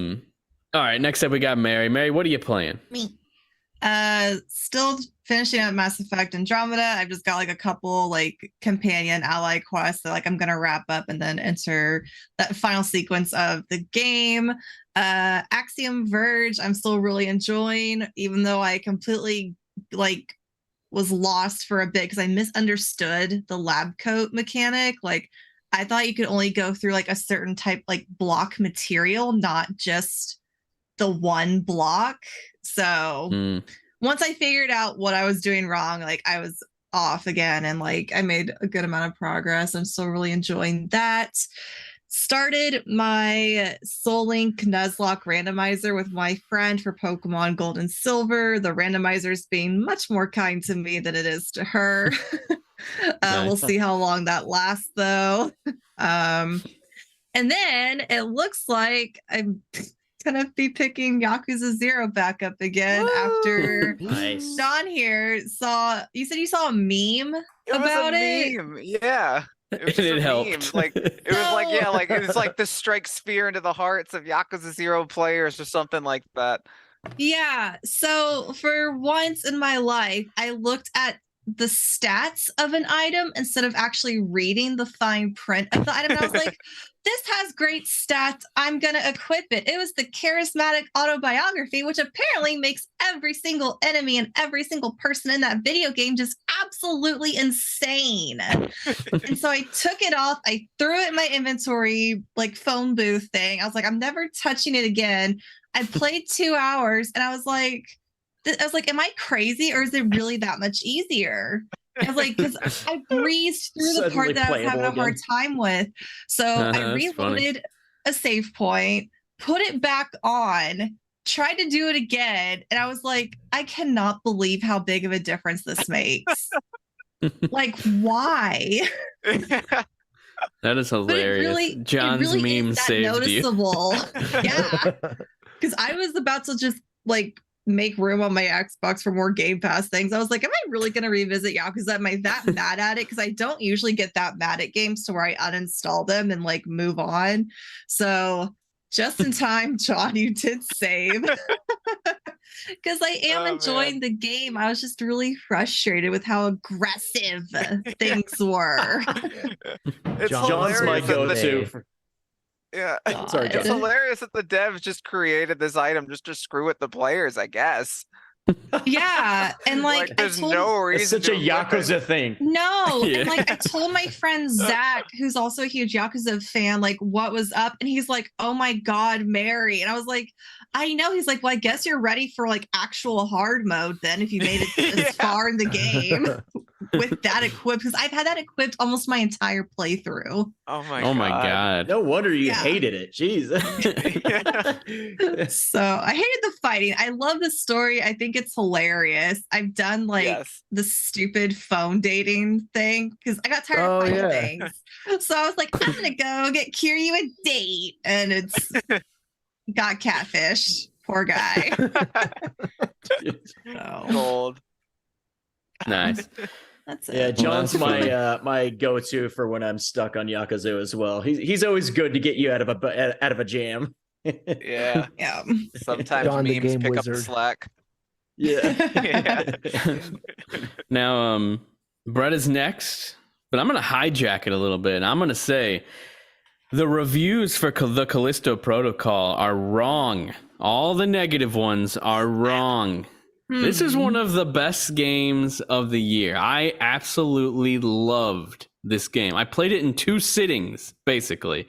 right, next up we got Mary. Mary, what are you playing? Me. Still finishing up Mass Effect Andromeda. I've just got like a couple like companion ally quests that like I'm gonna wrap up and then enter that final sequence of the game. Axiom Verge, I'm still really enjoying, even though I completely like was lost for a bit because I misunderstood the lab coat mechanic. Like I thought you could only go through like a certain type like block material, not just the one block. So once I figured out what I was doing wrong, like I was off again and like I made a good amount of progress. I'm still really enjoying that. Started my Soul Link Nuzlocke randomizer with my friend for Pokemon Gold and Silver. The randomizer's being much more kind to me than it is to her. Nice. We'll see how long that lasts though. And then it looks like I'm gonna be picking Yakuza 0 back up again. Woo! After nice. Sean here you said you saw a meme about it. Meme. Yeah. It helped. Like it was like it was like the strike spear into the hearts of Yakuza 0 players or something like that. Yeah. So for once in my life, I looked at the stats of an item instead of actually reading the fine print of the item. And I was like, this has great stats. I'm going to equip it. It was the charismatic autobiography, which apparently makes every single enemy and every single person in that video game just absolutely insane. And so I took it off. I threw it in my inventory, like phone booth thing. I was like, I'm never touching it again. I played 2 hours and I was like, am I crazy or is it really that much easier? I was like, because I breezed through the part that I was having a hard time with. So I reloaded a save point, put it back on, tried to do it again. And I was like, I cannot believe how big of a difference this makes. Like, why? That is hilarious. John's meme saved noticeable. You. Yeah. Because I was about to just like make room on my Xbox for more Game Pass things. I was like, am I really going to revisit Yakuza? Am I that mad at it? Because I don't usually get that mad at games to where I uninstall them and like move on. So just in time, John, you did save. Because I am enjoying the game. I was just really frustrated with how aggressive things were. John's my go-to. Yeah, sorry, it's hilarious that the devs just created this item just to screw with the players, I guess. Yeah, and like there's no reason. It's such a Yakuza thing. No, and like I told my friend Zach, who's also a huge Yakuza fan, like what was up, and he's like, "Oh my God, Mary!" And I was like, "I know." He's like, "Well, I guess you're ready for like actual hard mode then, if you made it this far in the game with that equipped." Because I've had that equipped almost my entire playthrough. Oh my God! No wonder you hated it. Jeez. So I hated the fighting. I love the story. I think it's hilarious. I've done like the stupid phone dating thing because I got tired of fighting things. So I was like, I'm gonna go get Kiryu a date, and it's got catfish. Poor guy. Gold. Nice. That's it. Yeah, John's my go-to for when I'm stuck on Yakuza as well. He's always good to get you out of a jam. Yeah. Sometimes John, the memes game pick up the wizard. slack. Yeah. Now, Brett is next, but I'm going to hijack it a little bit. I'm going to say the reviews for the Callisto Protocol are wrong. All the negative ones are wrong. This is one of the best games of the year. I absolutely loved this game. I played it in 2 sittings, basically.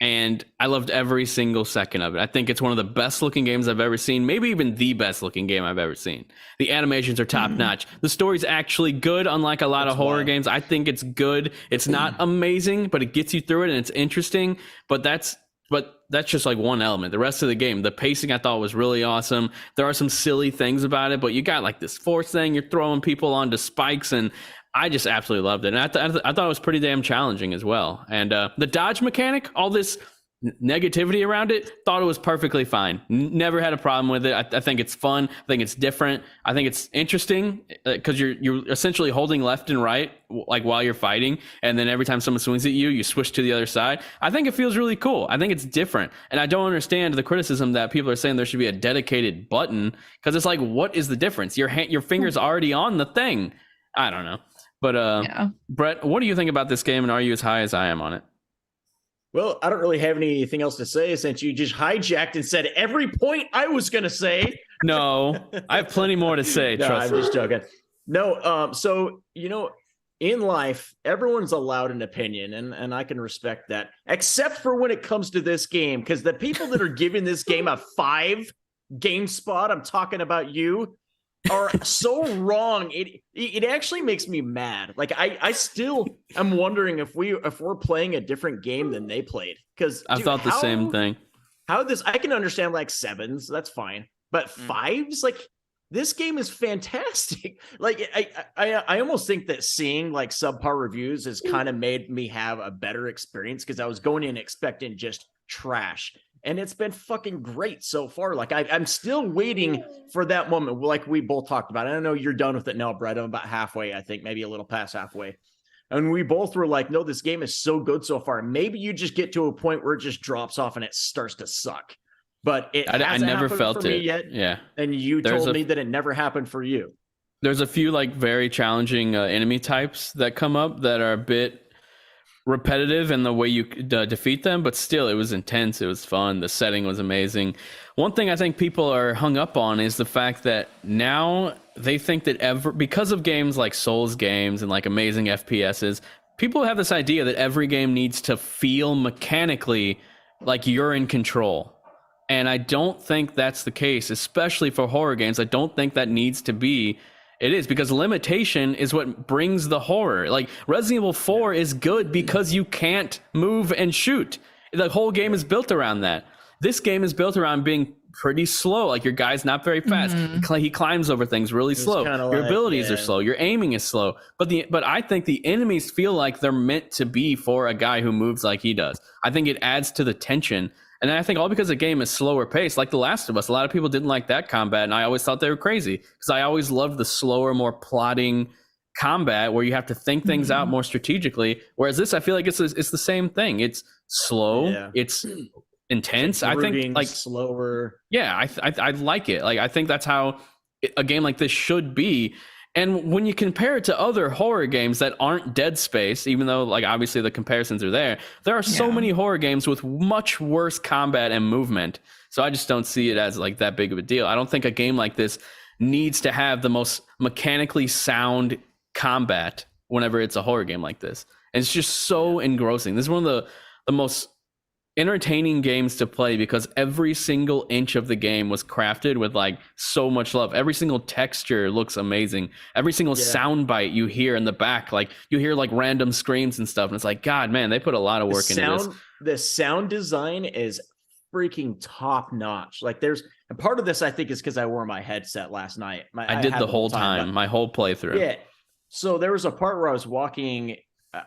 And I loved every single second of it. I think it's one of the best looking games I've ever seen. Maybe even the best looking game I've ever seen. The animations are top notch. The story's actually good, unlike a lot of horror games. I think it's good. It's not amazing, but it gets you through it and it's interesting. But that's just like one element. The rest of the game, the pacing I thought was really awesome. There are some silly things about it, but you got like this force thing. You're throwing people onto spikes, and I just absolutely loved it. And I thought it was pretty damn challenging as well. And the dodge mechanic, all this negativity around it, thought it was perfectly fine. Never had a problem with it. I think it's fun. I think it's different. I think it's interesting because you're essentially holding left and right like while you're fighting, and then every time someone swings at you, you switch to the other side. I think it feels really cool. I think it's different, and I don't understand the criticism that people are saying there should be a dedicated button, because it's like, what is the difference? Your finger's already on the thing. I don't know. But Brett, what do you think about this game, and are you as high as I am on it? Well, I don't really have anything else to say since you just hijacked and said every point I was going to say. No, I have plenty more to say. No, trust I'm me. just joking. No, so, in life, everyone's allowed an opinion, and I can respect that, except for when it comes to this game, because the people that are giving this game a 5 GameSpot, I'm talking about you, are so wrong. It actually makes me mad. Like I still am wondering if we're playing a different game than they played, because I thought the same thing. I can understand like 7s, that's fine, but 5s, like this game is fantastic. Like I almost think that seeing like subpar reviews has kind of made me have a better experience, because I was going in expecting just trash. And it's been fucking great so far. Like I'm still waiting for that moment, like we both talked about. I don't know, you're done with it now, Brett. I'm about halfway, I think, maybe a little past halfway. And we both were like, no, this game is so good so far. Maybe you just get to a point where it just drops off and it starts to suck. But I never felt it yet. Yeah. And you told me that it never happened for you. There's a few like very challenging enemy types that come up that are a bit repetitive in the way you defeat them, but still it was intense. It was fun. The setting was amazing. One thing I think people are hung up on is the fact that now they think that because of games like Souls games and like amazing FPSs, people have this idea that every game needs to feel mechanically like you're in control. And I don't think that's the case, especially for horror games. I don't think that needs to be. It is, because limitation is what brings the horror. Like Resident Evil 4 is good because you can't move and shoot. The whole game is built around that. This game is built around being pretty slow. Like your guy's not very fast. He climbs over things really slow. Your abilities are slow. Your aiming is slow. But I think the enemies feel like they're meant to be for a guy who moves like he does. I think it adds to the tension. And I think all because the game is slower paced, like The Last of Us. A lot of people didn't like that combat, and I always thought they were crazy because I always loved the slower, more plotting combat where you have to think things out more strategically. Whereas this, I feel like it's the same thing. It's slow, it's intense. I think like slower. Yeah, I like it. Like I think that's how a game like this should be. And when you compare it to other horror games that aren't Dead Space, even though like obviously the comparisons are there are so many horror games with much worse combat and movement. So I just don't see it as like that big of a deal. I don't think a game like this needs to have the most mechanically sound combat whenever it's a horror game like this. And it's just so engrossing. This is one of the most entertaining games to play because every single inch of the game was crafted with like so much love. Every single texture looks amazing. Every single sound bite you hear in the back, like you hear like random screams and stuff, and it's like, God, man, they put a lot of work into this. The sound design is freaking top notch. Like and part of this I think is because I wore my headset last night. I did the whole time, my whole playthrough. Yeah. So there was a part where I was walking.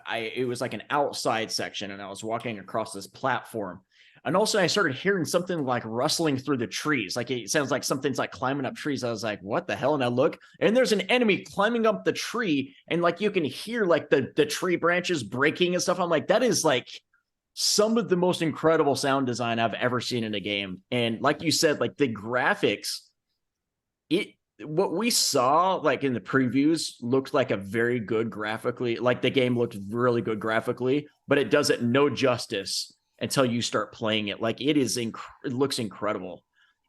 It was like an outside section, and I was walking across this platform, and also I started hearing something like rustling through the trees. Like it sounds like something's like climbing up trees. I was like, what the hell? And I look, and there's an enemy climbing up the tree, and like you can hear like the tree branches breaking and stuff. I'm like, that is like some of the most incredible sound design I've ever seen in a game. And like you said, like the graphics, what we saw like in the previews looked like a very good graphically, like the game looked really good graphically, but it does it no justice until you start playing it. Like it looks incredible.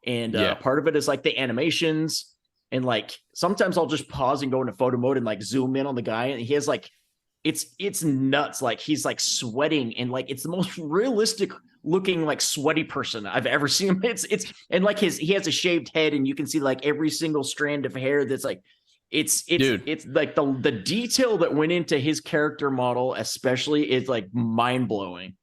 And part of it is like the animations, and like sometimes I'll just pause and go into photo mode and like zoom in on the guy, and he has like it's nuts. Like he's like sweating, and like it's the most realistic looking like sweaty person I've ever seen. It's and like he has a shaved head, and you can see like every single strand of hair that's like it's like the detail that went into his character model especially is like mind-blowing.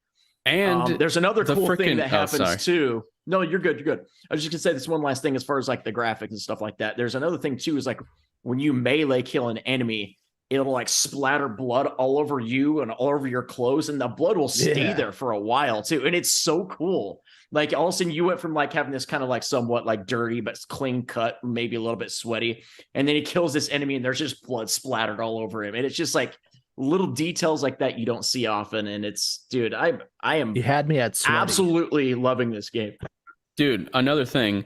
And there's another cool thing that happens too. No, you're good. I was just gonna say this one last thing as far as like the graphics and stuff like that. There's another thing too, is like when you melee kill an enemy, it'll like splatter blood all over you and all over your clothes, and the blood will stay there for a while too. And it's so cool. Like all of a sudden you went from like having this kind of like somewhat like dirty but clean cut, maybe a little bit sweaty, and then he kills this enemy and there's just blood splattered all over him. And it's just like little details like that you don't see often. And it's, dude, I am you had me at sweaty. Absolutely loving this game. Dude, another thing,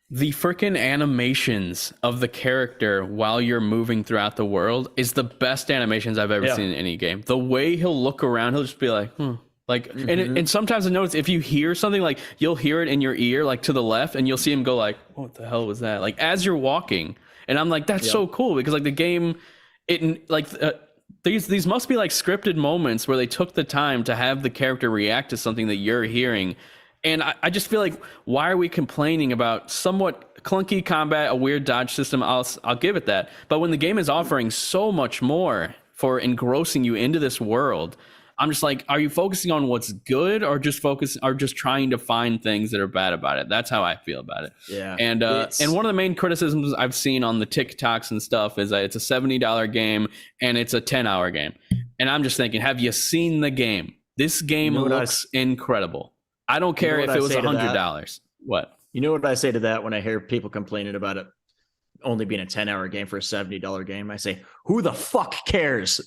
the freaking animations of the character while you're moving throughout the world is the best animations I've ever seen in any game. The way he'll look around, he'll just be like, like, and sometimes I notice if you hear something, like you'll hear it in your ear, like to the left, and you'll see him go like, what the hell was that? Like as you're walking. And I'm like, that's so cool, because like the game, these must be like scripted moments where they took the time to have the character react to something that you're hearing. And I just feel like, why are we complaining about somewhat clunky combat, a weird dodge system? I'll give it that. But when the game is offering so much more for engrossing you into this world, I'm just like, are you focusing on what's good, or just trying to find things that are bad about it? That's how I feel about it. Yeah. And one of the main criticisms I've seen on the TikToks and stuff is that it's a $70 game and it's a 10-hour game. And I'm just thinking, have you seen the game? This game looks incredible. I don't care if it was $100. What? You know what I say to that when I hear people complaining about it only being a 10-hour game for a $70 game? I say, who the fuck cares?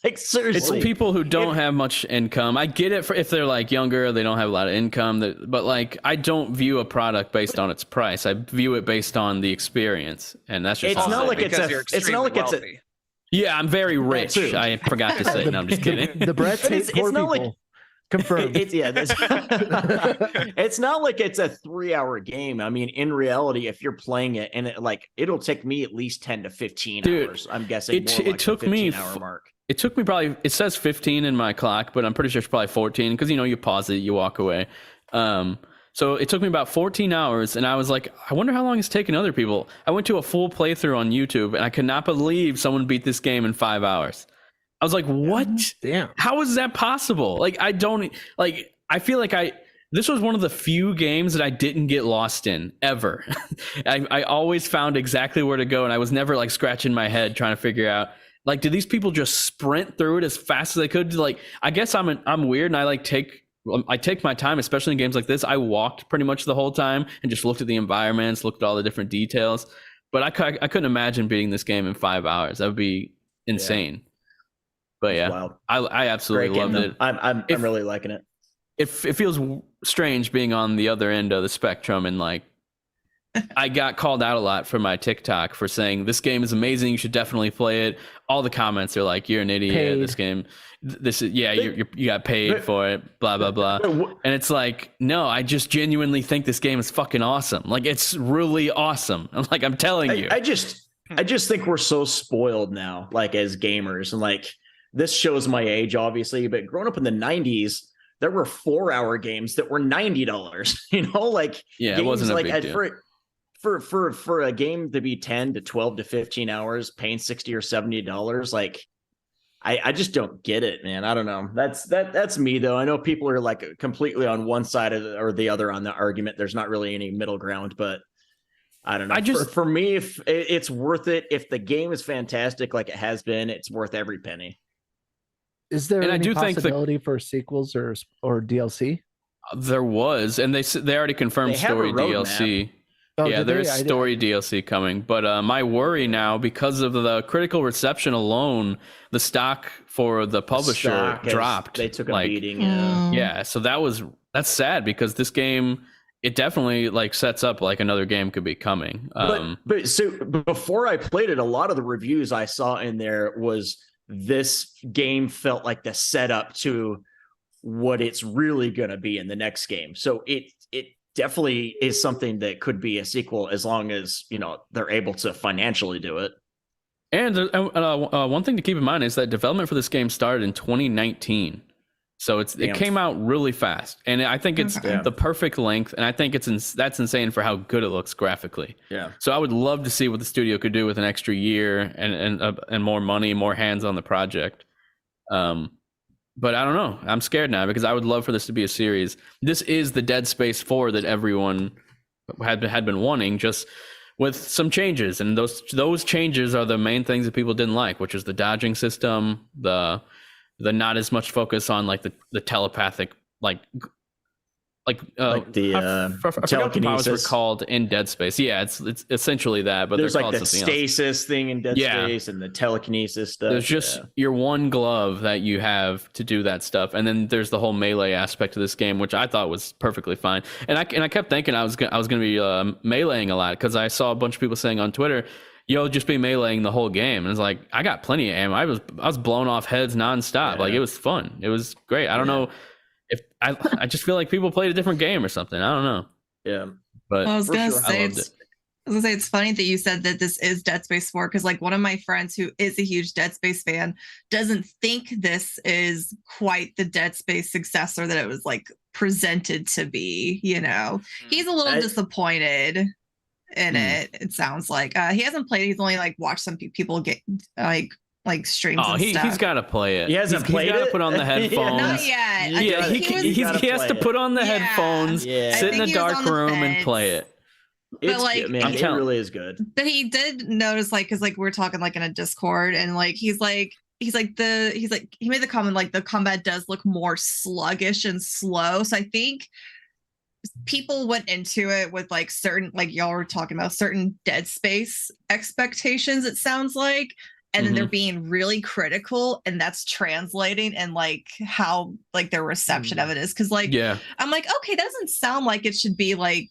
Like, seriously. It's people who don't have much income. I get it for if they're like younger, they don't have a lot of income, but like I don't view a product based on its price. I view it based on the experience, and that's just it's not like it's a yeah, I'm very rich. I forgot to say. No, I'm just kidding. The Bretts hate poor people. Confirmed. It's not like it's a 3-hour game. I mean, in reality, if you're playing it, and it'll take me at least 10 to 15 hours. I'm guessing it took me mark. It took me probably, it says 15 in my clock, but I'm pretty sure it's probably 14 because you pause it, you walk away. So it took me about 14 hours, and I was like, I wonder how long it's taken other people. I went to a full playthrough on YouTube, and I could not believe someone beat this game in 5 hours. I was like, what? Damn. How is that possible? Like, I feel like this was one of the few games that I didn't get lost in ever. I always found exactly where to go, and I was never like scratching my head trying to figure out, like, did these people just sprint through it as fast as they could? Like, I guess I'm weird, and I like take I take my time, especially in games like this. I walked pretty much the whole time and just looked at the environments, looked at all the different details. But I couldn't imagine beating this game in 5 hours. That would be insane. But yeah, I absolutely loved it. I'm really liking it. It feels strange being on the other end of the spectrum, and like I got called out a lot for my TikTok for saying this game is amazing, you should definitely play it. All the comments are like, you're an idiot. Paid. This game, this is you got paid for it, blah blah blah. And it's like, no, I just genuinely think this game is fucking awesome. Like, it's really awesome. I'm telling you. I just think we're so spoiled now, like as gamers, and like this shows my age, obviously, but growing up in the 90s, there were 4-hour games that were $90. Like it wasn't a big deal. For a game to be 10 to 12 to 15 hours, paying $60 or $70, like I just don't get it, man. I don't know. That's me though. I know people are like completely on one side or the other on the argument. There's not really any middle ground, but I don't know. For me, if it's worth it, if the game is fantastic like it has been, it's worth every penny. Is there any possibility for sequels or DLC? There was, and they already confirmed story DLC. Oh, yeah, there's story DLC coming. But my worry now, because of the critical reception alone, the stock for the publisher dropped. They took a beating. Yeah, so that's sad, because this game, it definitely like sets up like another game could be coming. But so before I played it, a lot of the reviews I saw in there was this game felt like the setup to what it's really going to be in the next game. So it definitely is something that could be a sequel, as long as they're able to financially do it. And one thing to keep in mind is that development for this game started in 2019. So it came out really fast, and I think it's the perfect length, and I think that's insane for how good it looks graphically. Yeah. So I would love to see what the studio could do with an extra year and more money, more hands on the project. But I don't know. I'm scared now, because I would love for this to be a series. This is the Dead Space 4 that everyone had been wanting, just with some changes, and those changes are the main things that people didn't like, which is the dodging system, the not as much focus on like the telepathic the I forgot what the powers were called in Dead Space. Yeah, it's essentially that, but there's they're like called the something stasis else. thing in Dead Space, and the telekinesis stuff. There's just your one glove that you have to do that stuff, and then there's the whole melee aspect of this game, which I thought was perfectly fine. And I kept thinking I was gonna be meleeing a lot, because I saw a bunch of people saying on Twitter, "Yo, just be meleeing the whole game." And it's like, I got plenty of ammo. I was blowing off heads nonstop. Like, it was fun. It was great. I don't know if I just feel like people played a different game or something. I don't know. Yeah. But I was gonna say it's funny that you said that this is Dead Space 4, because like one of my friends who is a huge Dead Space fan doesn't think this is quite the Dead Space successor that it was like presented to be. He's a little disappointed in it sounds like. He hasn't played it. He's only like watched some people get like streams and stuff. He's got to play it. He hasn't played it? He's got to put on the headphones. Not yet. Yeah, he has to put on the headphones, sit in a dark room and play it. It's good, man. It really is good. But he did notice, like, because like we're talking like in a Discord, and like he made the comment like the combat does look more sluggish and slow. So I think people went into it with like certain, like y'all were talking about, certain Dead Space expectations, it sounds like, and then they're being really critical, and that's translating and like how like their reception of it is, because like I'm like, okay, that doesn't sound like it should be like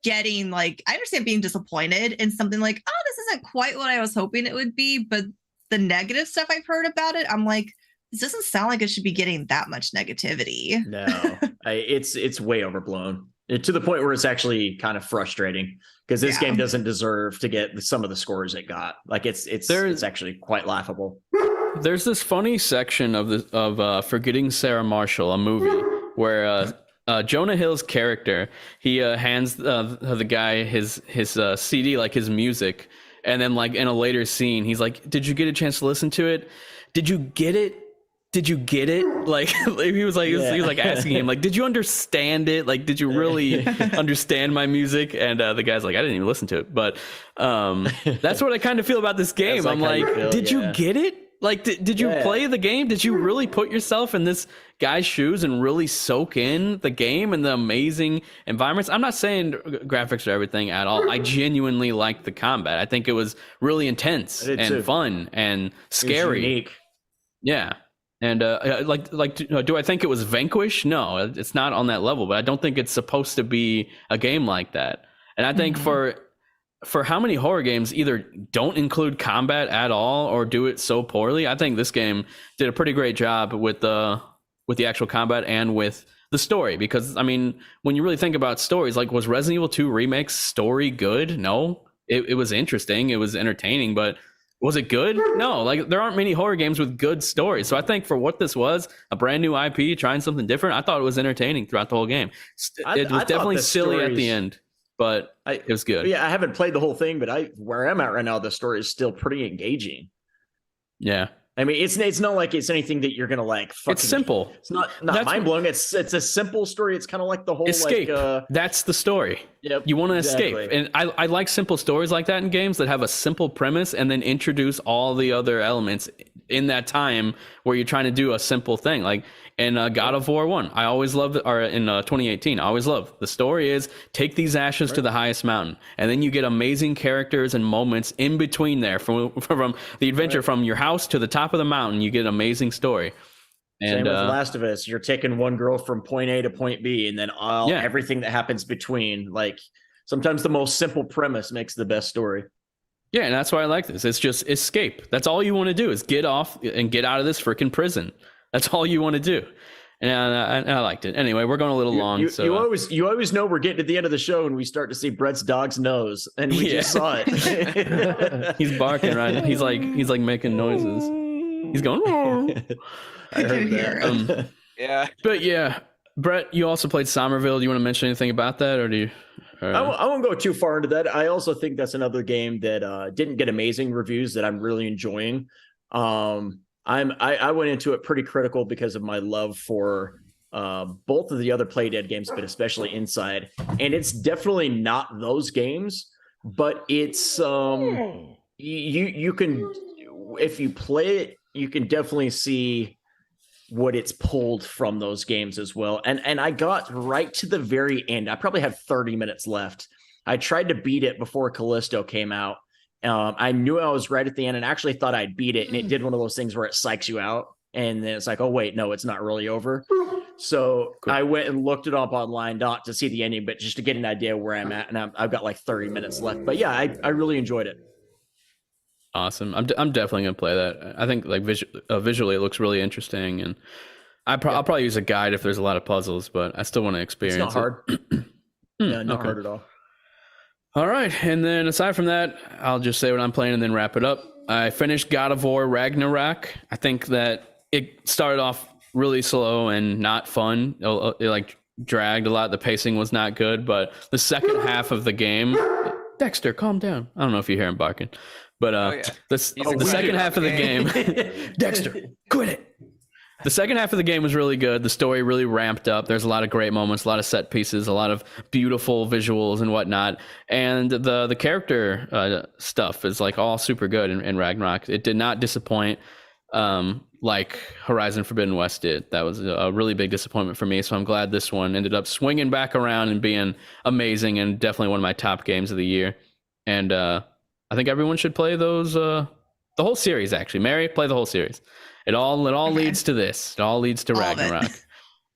getting, like, I understand being disappointed in something like, oh, this isn't quite what I was hoping it would be, but the negative stuff I've heard about it, I'm like, this doesn't sound like it should be getting that much negativity. No, it's way overblown, to the point where it's actually kind of frustrating, because this game doesn't deserve to get some of the scores it got. Like it's actually quite laughable. There's this funny section of Forgetting Sarah Marshall, a movie where Jonah Hill's character, he hands the guy his CD, like his music, and then like in a later scene, he's like, "Did you get a chance to listen to it? Did you get it? Did you get it?" Like he was like asking him, like, "Did you understand it? Like, did you really understand my music?" And the guy's like, "I didn't even listen to it." But that's what I kind of feel about this game. I'm like, "Did you get it? Like, did you play the game? Did you really put yourself in this guy's shoes and really soak in the game and the amazing environments? I'm not saying graphics are everything at all. I genuinely liked the combat. I think it was really intense and fun and scary. Unique. Yeah. And do I think it was Vanquish? No, it's not on that level, but I don't think it's supposed to be a game like that. And I think for how many horror games either don't include combat at all or do it so poorly, I think this game did a pretty great job with the actual combat and with the story. Because I mean, when you really think about stories, like, was Resident Evil 2 Remake's story good? No, it was interesting, it was entertaining, but was it good? No, like, there aren't many horror games with good stories. So I think for what this was, a brand new IP trying something different, I thought it was entertaining throughout the whole game. It was definitely silly at the end, but it was good. Yeah, I haven't played the whole thing, but where I'm at right now, the story is still pretty engaging. Yeah. I mean, it's not like it's anything that you're gonna like. It's simple. It's not mind blowing. It's a simple story. It's kind of like the whole escape. That's the story. Yep, you want to escape, and I like simple stories like that in games that have a simple premise and then introduce all the other elements in that time where you're trying to do a simple thing. Like in God of War 1, I always loved, or in 2018, I always loved the story is take these ashes to the highest mountain, and then you get amazing characters and moments in between there from the adventure from your house to the top of the mountain. You get an amazing story. And same with The Last of Us. You're taking one girl from point A to point B, and then everything that happens between. Like, sometimes the most simple premise makes the best story. Yeah, and that's why I like this. It's just escape. That's all you want to do is get off and get out of this freaking prison. That's all you want to do. And I liked it. Anyway, we're going a little long. You always know we're getting to the end of the show and we start to see Brett's dog's nose, and we just saw it. He's barking right now. He's like making noises. He's going. I heard that. Yeah. But yeah, Brett, you also played Somerville. Do you want to mention anything about that, or do you? I won't go too far into that. I also think that's another game that didn't get amazing reviews that I'm really enjoying. I went into it pretty critical because of my love for both of the other Play Dead games, but especially Inside. And it's definitely not those games, but it's you can, if you play it, you can definitely see what it's pulled from those games as well. And I got right to the very end. I probably had 30 minutes left. I tried to beat it before Callisto came out. I knew I was right at the end and actually thought I'd beat it. And it did one of those things where it psychs you out. And then it's like, oh, wait, no, it's not really over. So cool. I went and looked it up online, not to see the ending, but just to get an idea where I'm at. And I've got like 30 minutes left. But yeah, I really enjoyed it. Awesome. I'm definitely going to play that. I think like visually it looks really interesting. And I'll probably use a guide if there's a lot of puzzles, but I still want to experience it. It's not hard. Yeah, not hard at all. All right. And then aside from that, I'll just say what I'm playing and then wrap it up. I finished God of War Ragnarok. I think that it started off really slow and not fun. It like dragged a lot. The pacing was not good, but the second half of the game, Dexter, calm down. I don't know if you hear him barking, but the second half of the game, Dexter, quit it. The second half of the game was really good. The story really ramped up. There's a lot of great moments, a lot of set pieces, a lot of beautiful visuals and whatnot. And the character stuff is like all super good in Ragnarok. It did not disappoint like Horizon Forbidden West did. That was a really big disappointment for me. So I'm glad this one ended up swinging back around and being amazing and definitely one of my top games of the year. And I think everyone should play those, the whole series, actually. Mary, play the whole series. It all leads to this. It all leads to Ragnarok.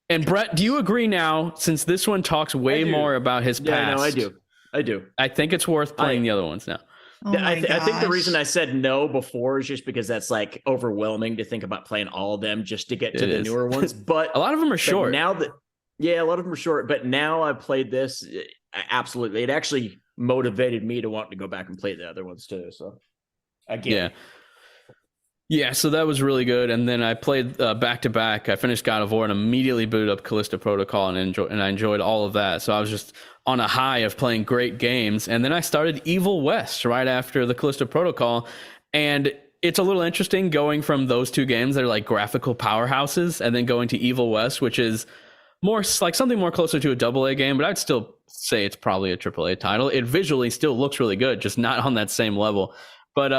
And Brett, do you agree now, since this one talks way more about his past? Yeah, no, I do. I think it's worth playing the other ones now. Oh I think the reason I said no before is just because that's like overwhelming to think about playing all of them just to get to the newer ones. But a lot of them are short. Now that, a lot of them are short. But now I've played this, absolutely, it actually motivated me to want to go back and play the other ones too. So again. Yeah, so that was really good. And then I played back to back. I finished God of War and immediately booted up Callisto Protocol and I enjoyed all of that. So I was just on a high of playing great games. And then I started Evil West right after the Callisto Protocol. And it's a little interesting going from those two games that are like graphical powerhouses and then going to Evil West, which is more like something more closer to a AA game, but I'd still say it's probably a AAA title. It visually still looks really good, just not on that same level. But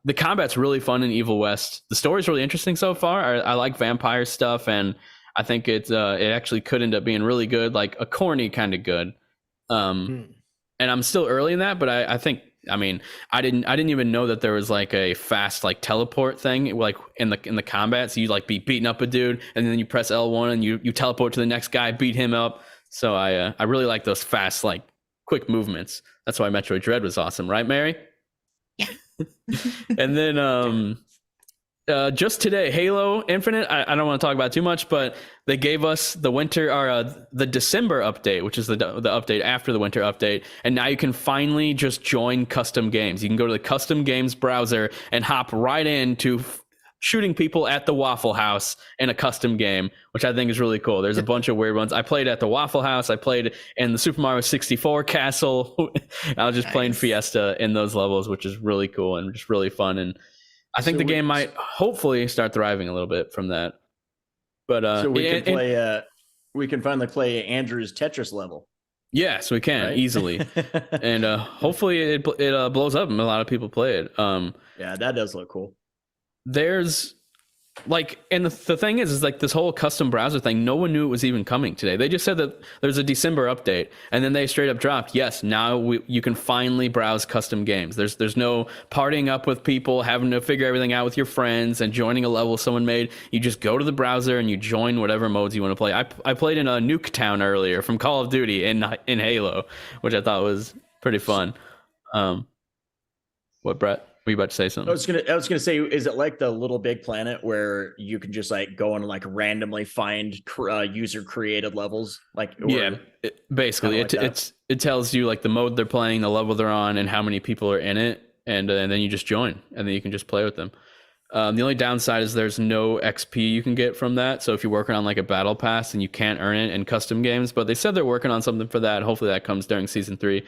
the combat's really fun in Evil West. The story's really interesting so far. I like vampire stuff, and I think it actually could end up being really good, like a corny kind of good. And I'm still early in that, but I think, I mean, I didn't even know that there was like a fast like teleport thing like in the combat. So you like be beating up a dude and then you press L1 and you teleport to the next guy, beat him up. So I really like those fast like quick movements. That's why Metroid Dread was awesome, right, Mary? Yeah. And then just today, Halo Infinite, I don't want to talk about it too much, but they gave us the winter or the December update, which is the update after the winter update. And now you can finally just join custom games. You can go to the custom games browser and hop right into shooting people at the Waffle House in a custom game, which I think is really cool. There's a bunch of weird ones. I played at the Waffle House. I played in the Super Mario 64 castle. I was just playing Fiesta in those levels, which is really cool and just really fun. And I think the game might hopefully start thriving a little bit from that. But so we can play. We can finally play Andrew's Tetris level. Yes, we can easily, and hopefully it blows up and a lot of people play it. Yeah, that does look cool. There's like, and the thing is like this whole custom browser thing, no one knew it was even coming today. They just said that there's a December update, and then they straight up dropped, yes, now you can finally browse custom games. There's no partying up with people, having to figure everything out with your friends and joining a level someone made. You just go to the browser and you join whatever modes you want to play. I played in a Nuketown earlier from Call of Duty in Halo, which I thought was pretty fun. What, Brett? Were you about to say something? I was gonna say, is it like the Little Big Planet where you can just like go and like randomly find user created levels? Like, yeah, basically it tells you like the mode they're playing, the level they're on, and how many people are in it, and then you just join, and then you can just play with them. The only downside is there's no XP you can get from that. So if you're working on like a battle pass, and you can't earn it in custom games, but they said they're working on something for that. Hopefully that comes during season 3.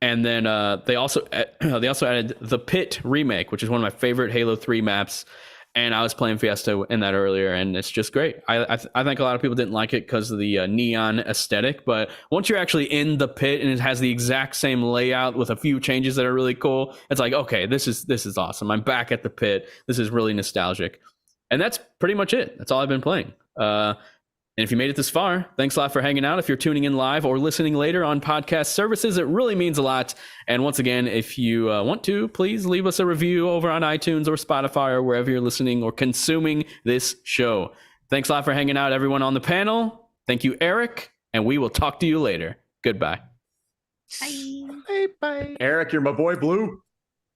And then they also added the Pit remake, which is one of my favorite Halo 3 maps. And I was playing Fiesta in that earlier, and it's just great. I think a lot of people didn't like it because of the neon aesthetic, but once you're actually in the pit and it has the exact same layout with a few changes that are really cool, it's like, okay, this is awesome. I'm back at the pit. This is really nostalgic. And that's pretty much it. That's all I've been playing. And if you made it this far, thanks a lot for hanging out. If you're tuning in live or listening later on podcast services, it really means a lot. And once again, if you want to, please leave us a review over on iTunes or Spotify or wherever you're listening or consuming this show. Thanks a lot for hanging out, everyone on the panel. Thank you, Eric, and we will talk to you later. Goodbye. Bye. Bye bye. Eric, you're my boy Blue.